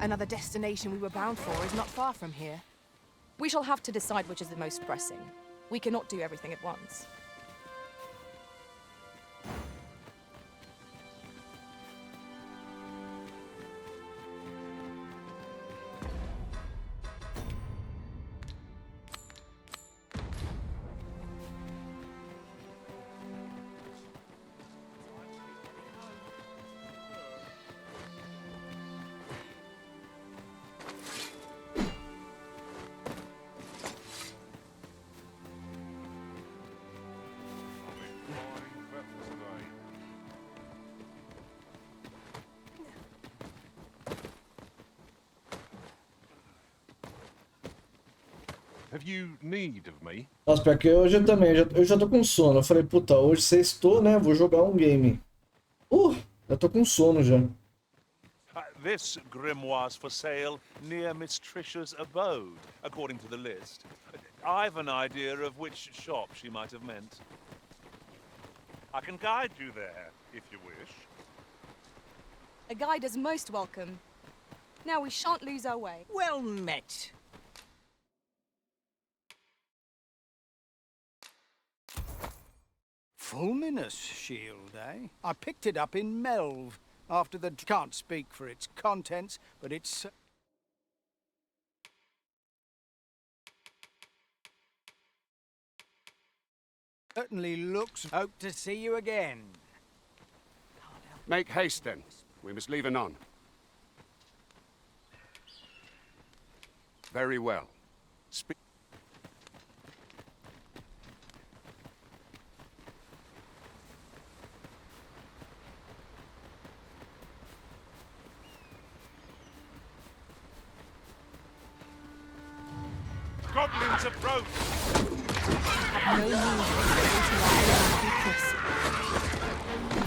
Another destination we were bound for is not far from here. We shall have to decide which is the most pressing. We cannot do everything at once. Have you need of me? Nossa, pior que hoje eu também, eu já tô com sono. Eu falei, puta, hoje sextou, né? Vou jogar um game. Eu tô com sono já. This grimoire's for sale near Miss Tricia's abode, according to the list. I've an idea of which shop she might have meant. I can guide you there, if you wish. A guide is most welcome. Now we shan't lose our way. Well met. Fulminous shield, eh? I picked it up in Melv after the... Can't speak for its contents, but it's... certainly looks... Hope to see you again. Make haste, then. We must leave anon. Very well. Speak. Goblins approach! Have no need of creating our own weakness.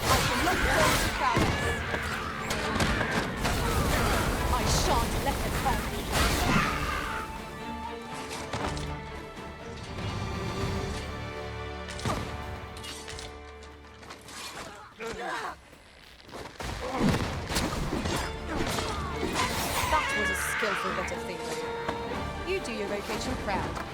I shall not fall to prowess. I shan't let it hurt me. That was a skillful bit of thievery. you do your vocation proud.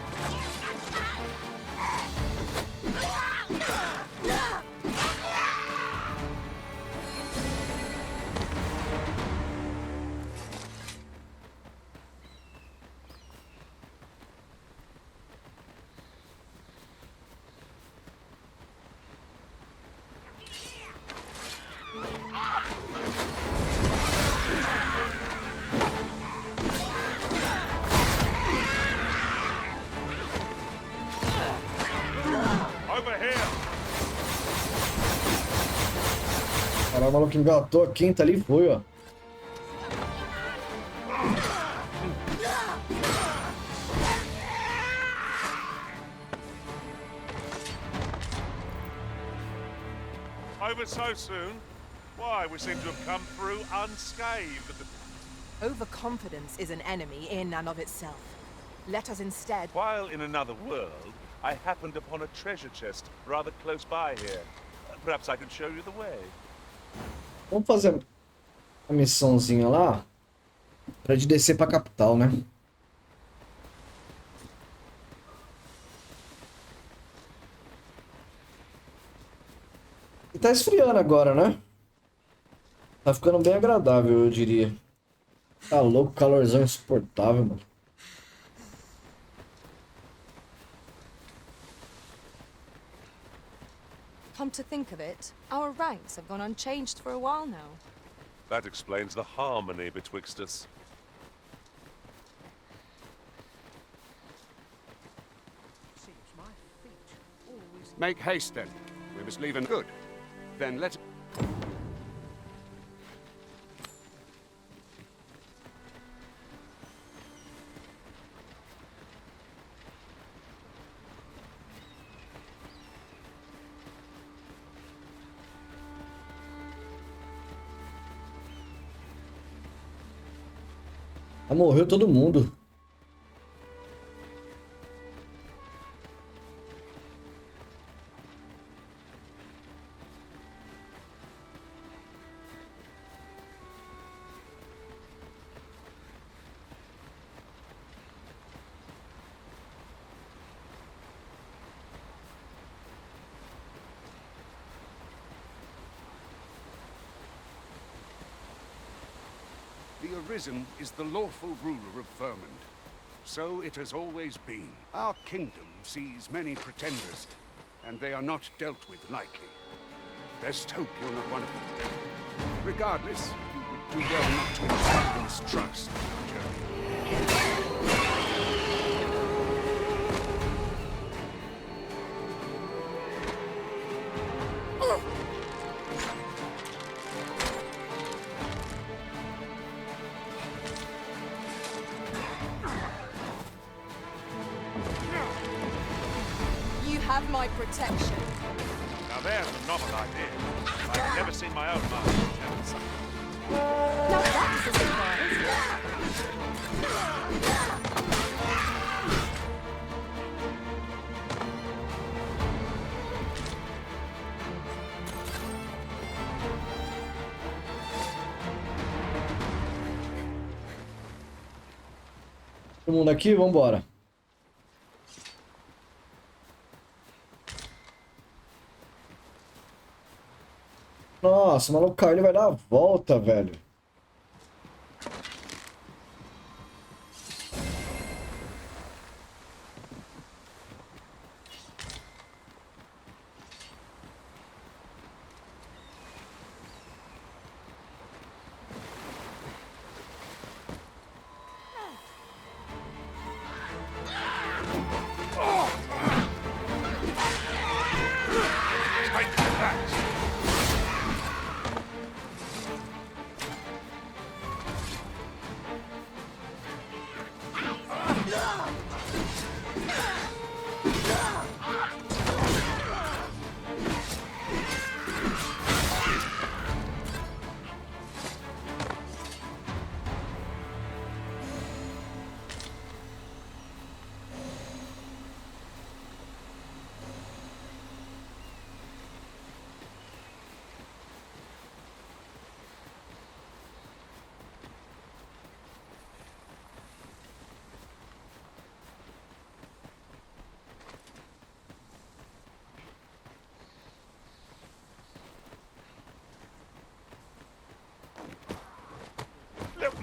Caralho, o maluco engatou a quinta ali e foi, ó. Over so soon? Why, we seem to have come through unscathed. Overconfidence is an enemy in and of itself. Let us instead... While in another world, I happened upon a treasure chest rather close by here. Perhaps I could show you the way. Vamos fazer a missãozinha lá pra de descer pra capital, né? E tá esfriando agora, né? Tá ficando bem agradável, eu diria. Tá louco, calorzão insuportável, mano. Come to think of it, our ranks have gone unchanged for a while now. That explains the harmony betwixt us. Make haste, then. We must leave him good. Then let... Morreu todo mundo. The Arisen is the lawful ruler of Vermund. So it has always been. Our kingdom sees many pretenders, and they are not dealt with lightly. Best hope you're not one of them. Regardless, you would do well not to inspire mistrust. Have my protection. Now there's a novel idea. I've never seen my own master attempt something. Now that's a surprise. Todo mundo aqui, vambora. Nossa, o maluco caiu, ele vai dar a volta, velho.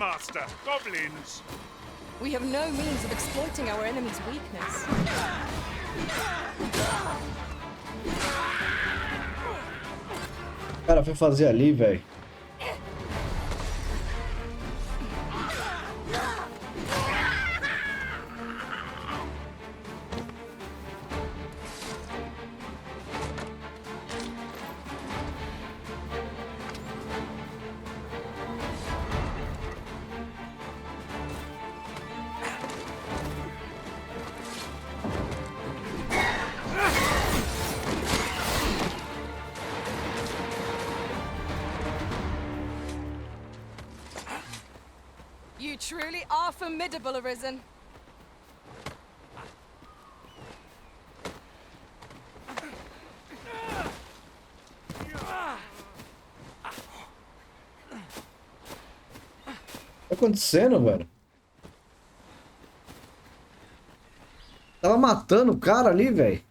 Master! Goblins! We have no means of exploiting our enemy's weakness. O cara foi fazer ali, velho. You truly are formidable, Arisen. O que tá acontecendo, velho? Tava matando o cara ali, velho.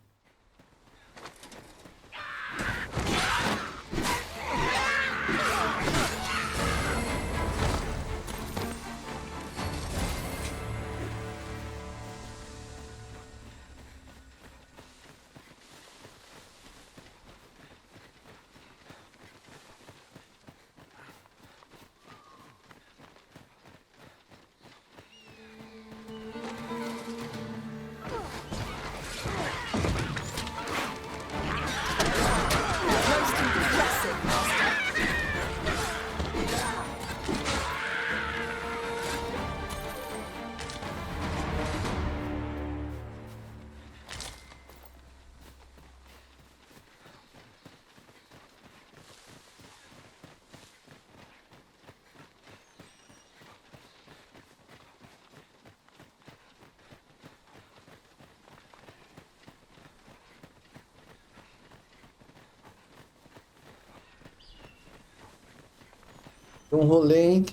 Um rolê, hein?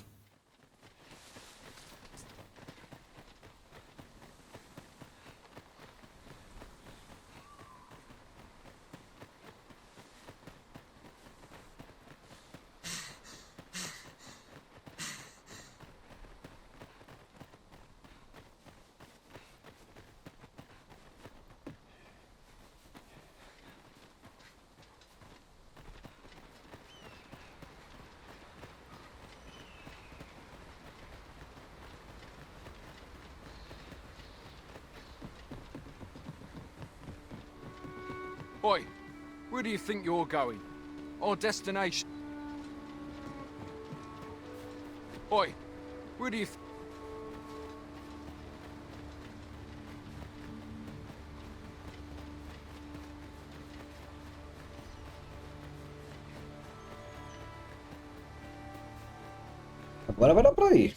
Oi, where do you think you're going? Our destination. Oi, where do you Agora vai dar pra ir.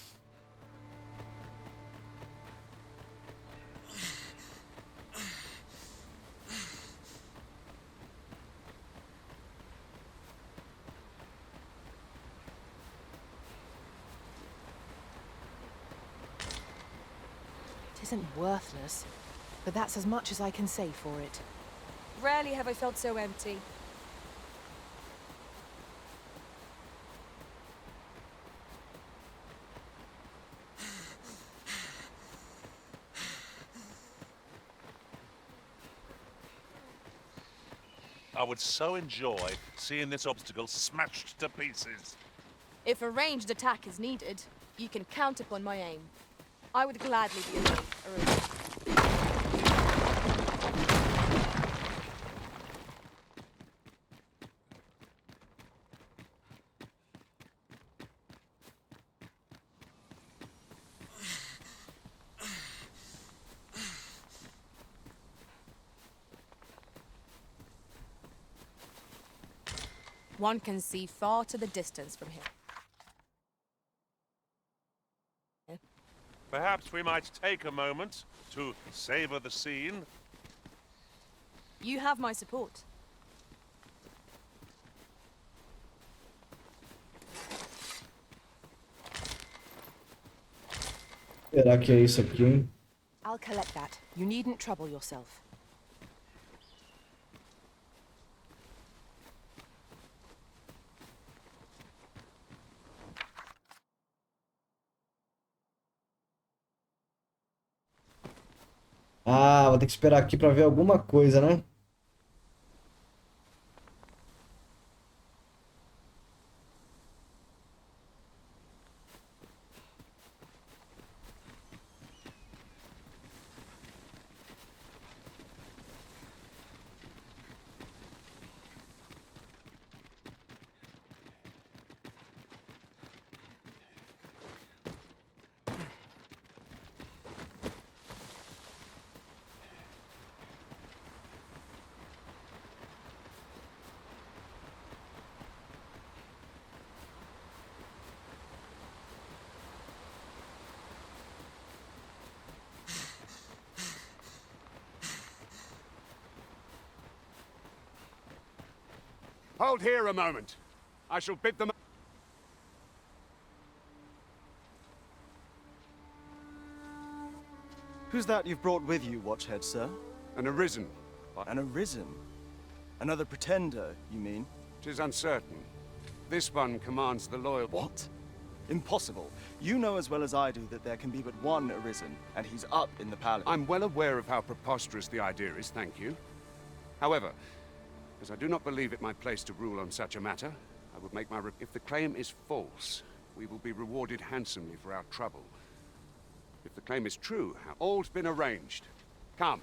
It isn't worthless, but that's as much as I can say for it. Rarely have I felt so empty. I would so enjoy seeing this obstacle smashed to pieces. If a ranged attack is needed, you can count upon my aim. I would gladly be a Arisen. One can see far to the distance from here. Perhaps we might take a moment to savor the scene. You have my support. Será que é isso aqui, hein? I'll collect that. You needn't trouble yourself. Ah, vou ter que esperar aqui pra ver alguma coisa, né? Hold here a moment. I shall bid them... Who's that you've brought with you, Watchhead, sir? An arisen. An arisen? Another pretender, you mean? 'Tis uncertain. This one commands the loyal... What? Impossible. You know as well as I do that there can be but one arisen, and he's up in the palace. I'm well aware of how preposterous the idea is, thank you. However, as I do not believe it my place to rule on such a matter, I would make my... If the claim is false, we will be rewarded handsomely for our trouble. If the claim is true, all's been arranged. Come.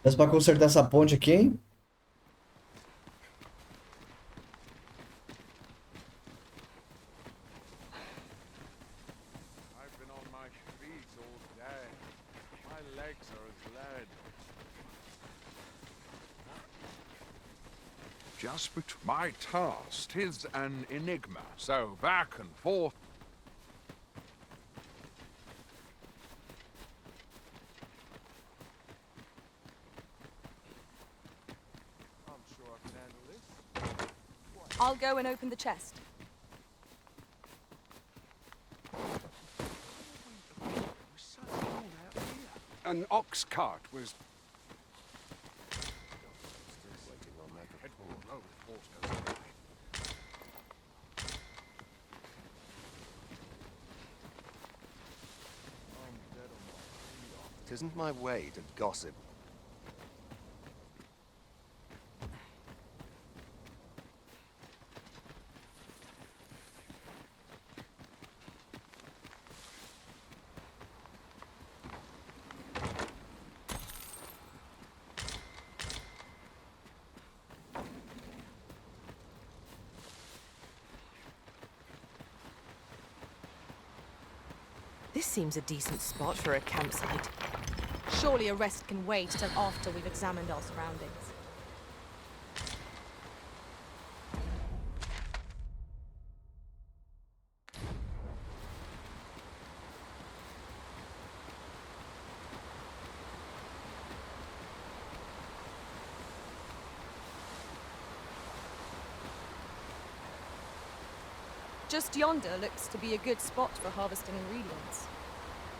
Mas pra consertar essa ponte aqui, hein? I've been on my feet all day. My legs are as lead. Just my task, 'tis an enigma, so back and forth. I'm sure I can handle this. I'll go and open the chest. An ox cart was... Tisn't my way to gossip. This seems a decent spot for a campsite. Surely a rest can wait till after we've examined our surroundings. Just yonder looks to be a good spot for harvesting ingredients.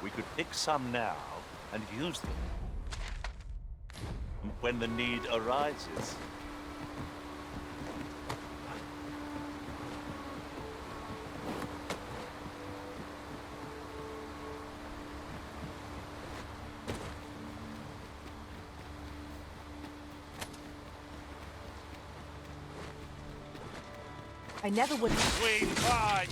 We could pick some now and use them when the need arises. I never would. Sweet pie!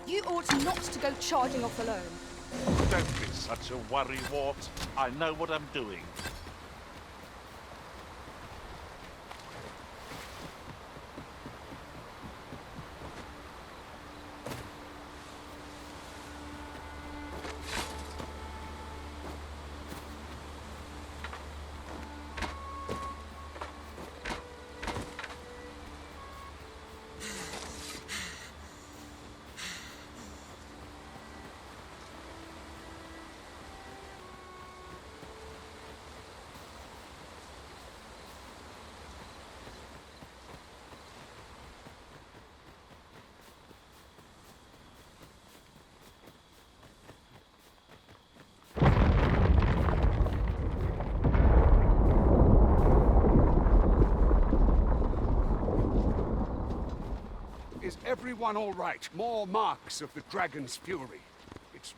You ought not to go charging off alone. Don't be such a worrywart. I know what I'm doing. everyone all right? More marks of the dragon's fury. It's...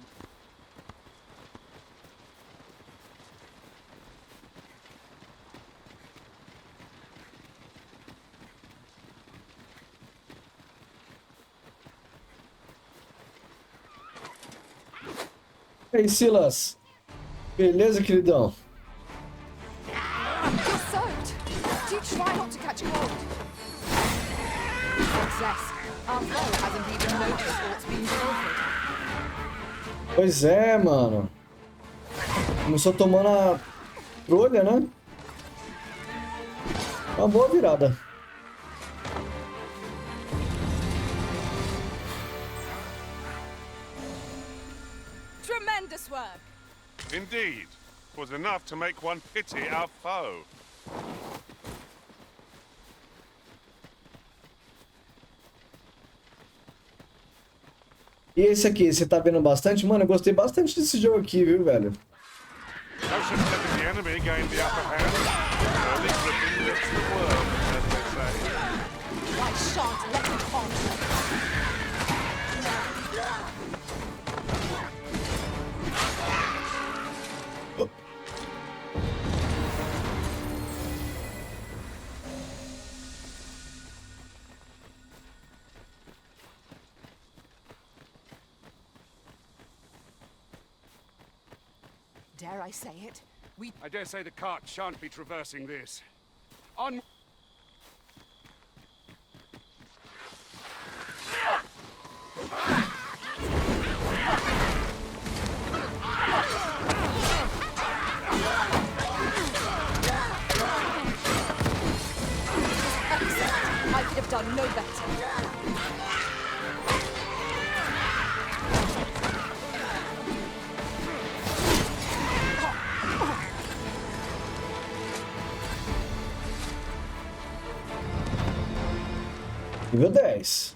E aí, Silas? Beleza, queridão? You're soaked. Do try not to catch cold. Success. Our foe hasn't even noticed what's been pilfered. Pois é, mano. Começou tomando a trolha, né? Uma boa virada. Tremendous work. Indeed. 'Twas enough to make one pity our foe. E esse aqui, você tá vendo bastante? Mano, eu gostei bastante desse jogo aqui, viu, velho? No should let the enemy gain the upper hand. Early gripping lifts the world, as they say. I shan't let you on. Dare I say it? I dare say the cart shan't be traversing this. On... I could have done no better. Nível 10.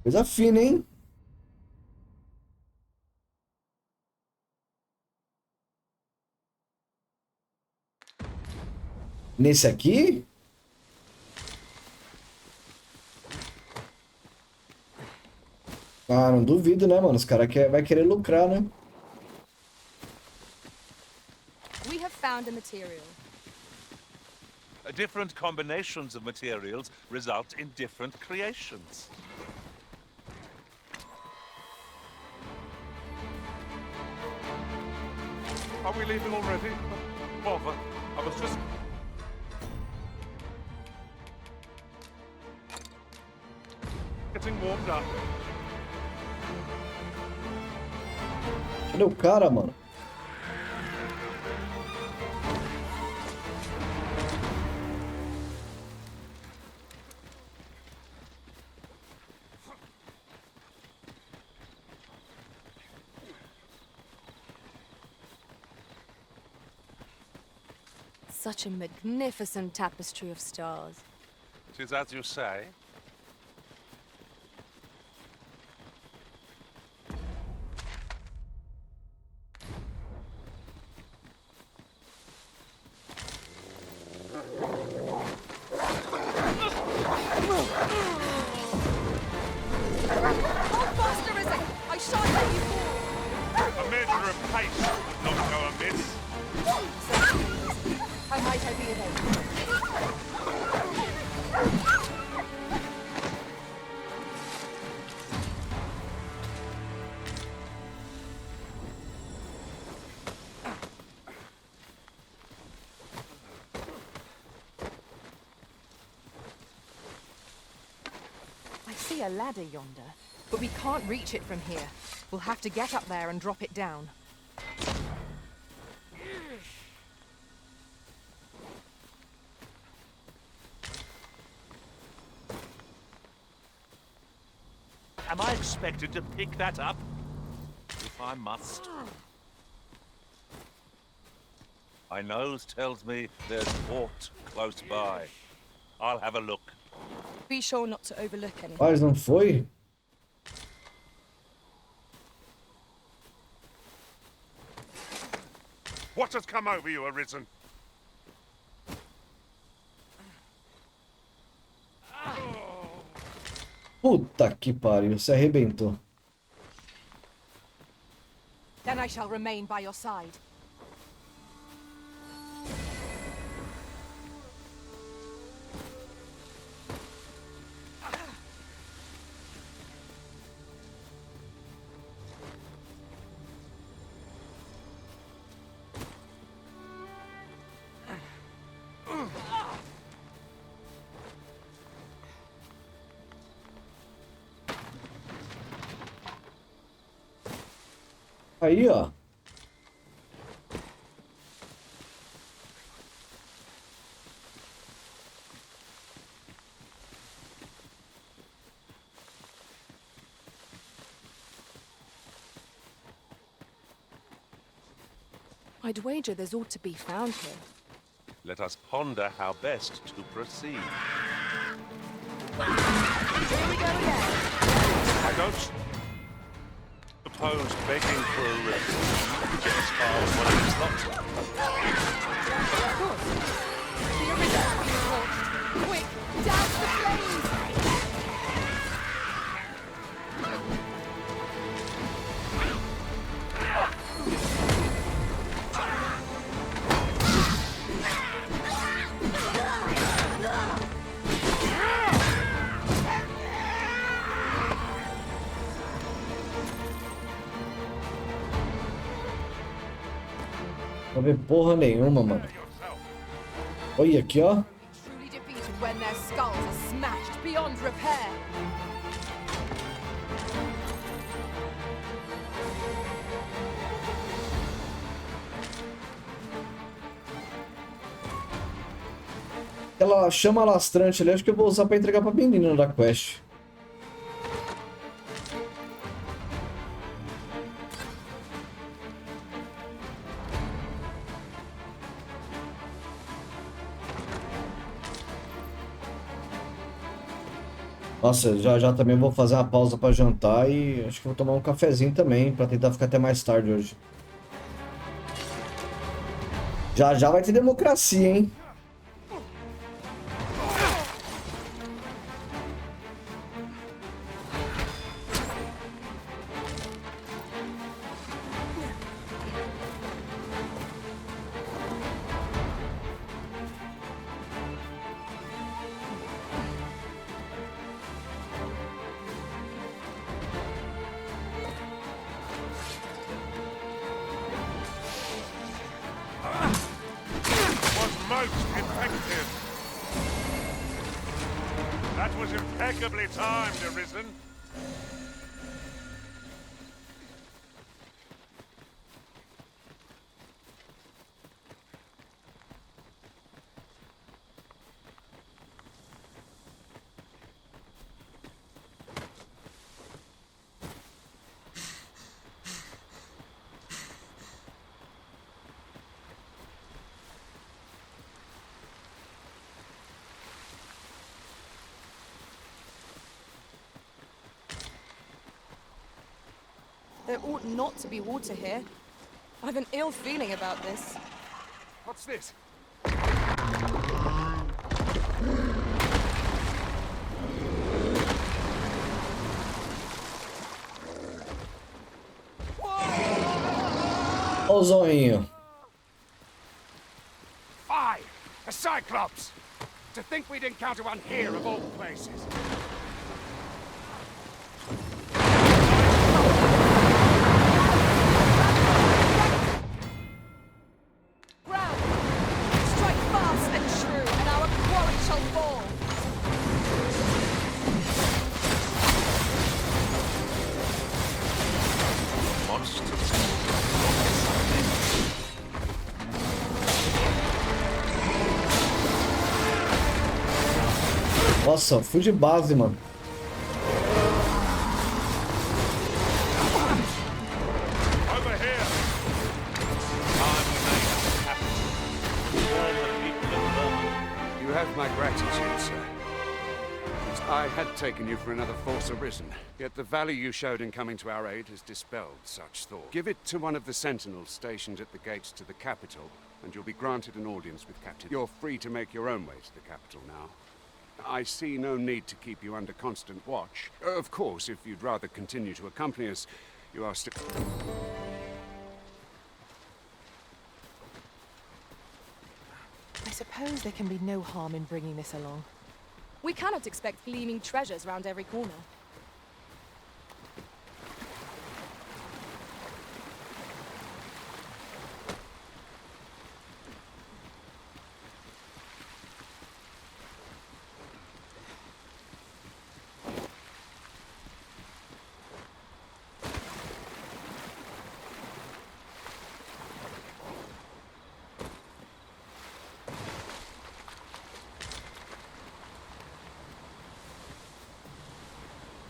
Coisa fina, hein? Nesse aqui? Ah, não duvido, né, mano? Os caras vai querer lucrar, né? We have found a material. Different combinations of materials result in different creations. Are we leaving already? Bother. I was just... getting warmed up. Cadê o cara, mano? Such a magnificent tapestry of stars. 'Tis as you say. Hold faster, Izzy! I shan't let you fall! A measure of pace would not go amiss. How might I be of aid? I see a ladder yonder, but we can't reach it from here. We'll have to get up there and drop it down. Am I expected to pick that up? If I must. My nose tells me there's port close by. I'll have a look. Be sure not to overlook anything. Mas não foi? What has come over you, Arisen? Puta que pariu, se arrebentou. Then I shall remain by your side. Aí, ó. I'd wager there's ought to be found here. Let us ponder how best to proceed. Here we go again. I don't suppose begging for a rift would get as far as one of these lots. Of course. The original report. Quick, douse the flames! Não vê porra nenhuma, mano. Olha aqui, ó. Truly defeated when their skulls are smashed beyond repair. Aquela chama lastrante ali, acho que eu vou usar pra entregar pra menina da quest. Nossa, já também vou fazer uma pausa pra jantar e acho que vou tomar um cafezinho também, pra tentar ficar até mais tarde hoje. Já vai ter democracia, hein? That was impeccably timed, Arisen. There ought not to be water here. I've an ill feeling about this. What's this? Olha o zoinho. Aye, a Cyclops! To think we'd encounter one here of all places. Nossa, fui de base, mano. You have my gratitude, sir. It's I had taken you for another Force Arisen, yet the valor you showed in coming to our aid has dispelled such thought. Give it to one of the sentinels stationed at the gates to the capital, and you'll be granted an audience with Captain. You're free to make your own way to the capital now. I see no need to keep you under constant watch. Of course, if you'd rather continue to accompany us, you are still... I suppose there can be no harm in bringing this along. We cannot expect gleaming treasures round every corner.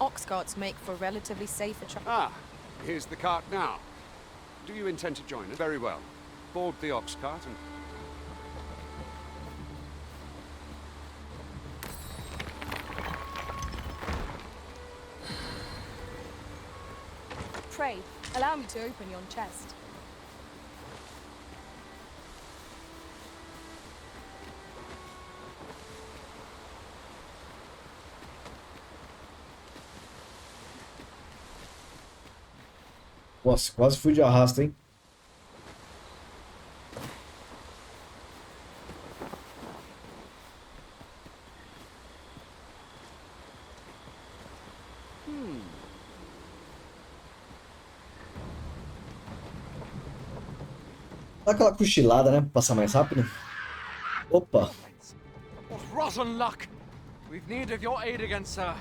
Ox carts make for relatively safer travel. Ah, here's the cart now. Do you intend to join us? Very well. Board the ox cart and... Pray, allow me to open yon chest. Nossa, quase fui de arrasto, hein? Dá aquela cochilada, né? Pra passar mais rápido. Opa! What rotten luck! We've need of your aid again, sir.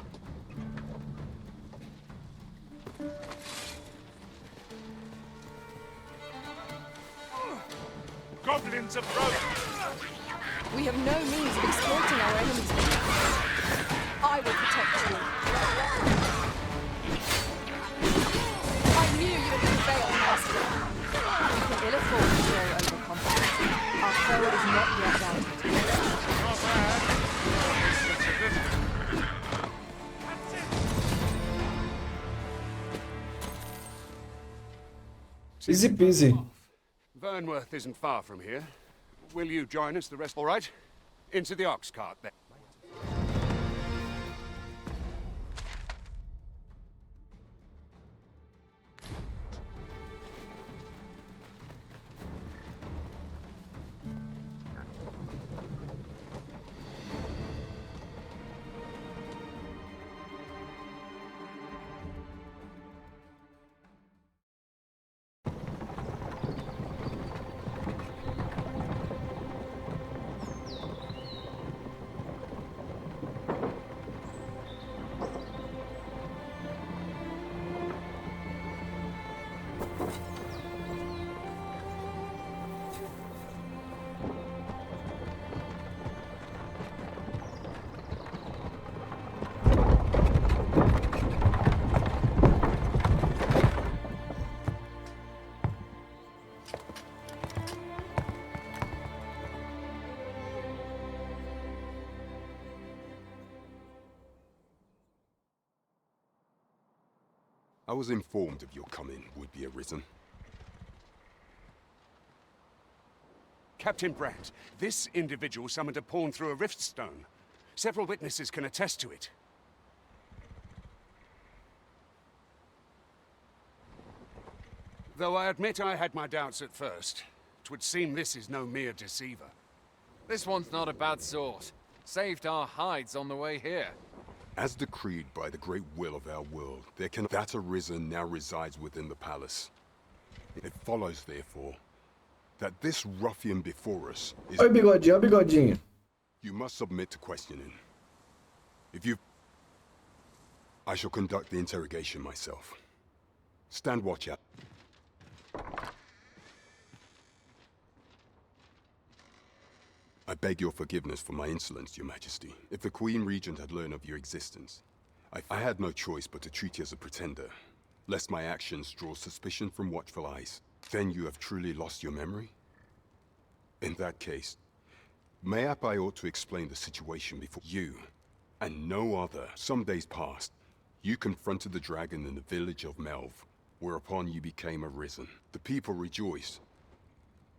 Goblins approach! We have no means of exploiting our enemies' weaknesses. I will protect you. I knew you would prevail, Master. We can ill afford to grow overconfident. Our foe is not yet routed. Not bad. Easy peasy. Vernworth isn't far from here. Will you join us the rest? All right? Into the ox cart then. I was informed of your coming, would-be Arisen. Captain Brandt, this individual summoned a pawn through a rift stone. Several witnesses can attest to it. Though I admit I had my doubts at first, it would seem this is no mere deceiver. This one's not a bad sort. Saved our hides on the way here. As decreed by the great will of our world, that Arisen now resides within the palace. It follows, therefore, that this ruffian before us is... Oi, bigodinho, bigodinho. You must submit to questioning. If you... I shall conduct the interrogation myself. Stand watch out. I beg your forgiveness for my insolence, Your Majesty. If the Queen Regent had learned of your existence, I had no choice but to treat you as a pretender, lest my actions draw suspicion from watchful eyes. Then you have truly lost your memory? In that case, mayhap I ought to explain the situation before you And no other. Some days passed. You confronted the dragon in the village of Melv, whereupon you became arisen. The people rejoiced,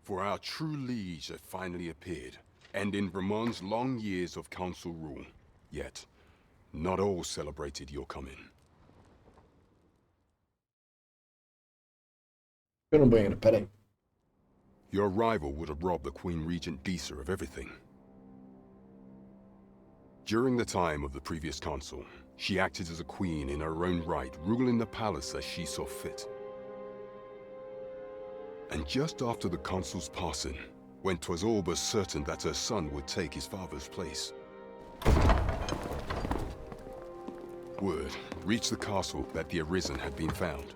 for our true liege had finally appeared, ending Ramon's long years of council rule. Yet, not all celebrated your coming. Your arrival would have robbed the Queen Regent Disa of everything. During the time of the previous council, she acted as a queen in her own right, ruling the palace as she saw fit. And just after the consul's passing, when 'twas all but certain that her son would take his father's place, word reached the castle that the Arisen had been found.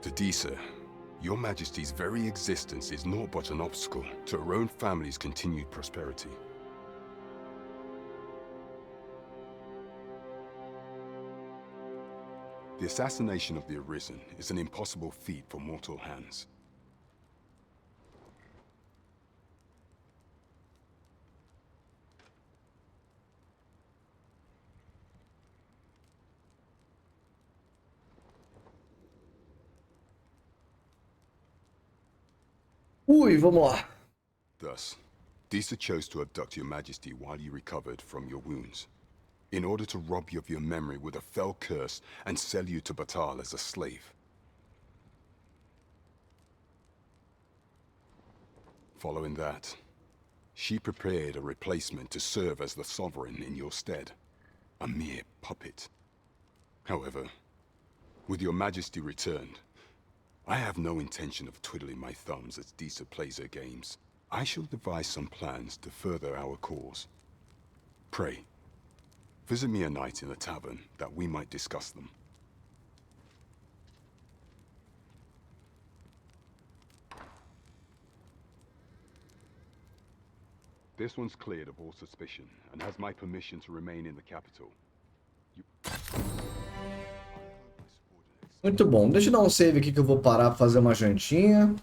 To Disa, your Majesty's very existence is naught but an obstacle to her own family's continued prosperity. The assassination of the Arisen is an impossible feat for mortal hands. Ui, vamos lá. Thus, Disa chose to abduct your Majesty while you recovered from your wounds, in order to rob you of your memory with a fell curse and sell you to Batal as a slave. Following that, she prepared a replacement to serve as the sovereign in your stead, a mere puppet. However, with your Majesty returned, I have no intention of twiddling my thumbs as Disa plays her games. I shall devise some plans to further our cause. Pray, visit me a night in the tavern that we might discuss them. This one's cleared of all suspicion and has my permission to remain in the capital. Muito bom. Deixa eu dar um save aqui que eu vou parar pra fazer uma jantinha.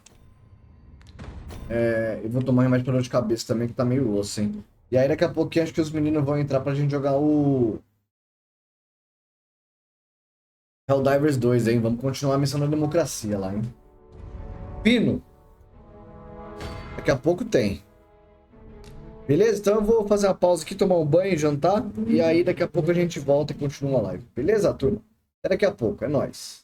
E vou tomar remédio pra dor de cabeça também, que tá meio osso, hein? E aí daqui a pouquinho acho que os meninos vão entrar pra gente jogar o Helldivers 2, hein? Vamos continuar a missão da democracia lá, hein? Pino! Daqui a pouco tem. Beleza? Então eu vou fazer uma pausa aqui, tomar um banho, jantar. E aí daqui a pouco a gente volta e continua a live. Beleza, turma? Até daqui a pouco. É nóis.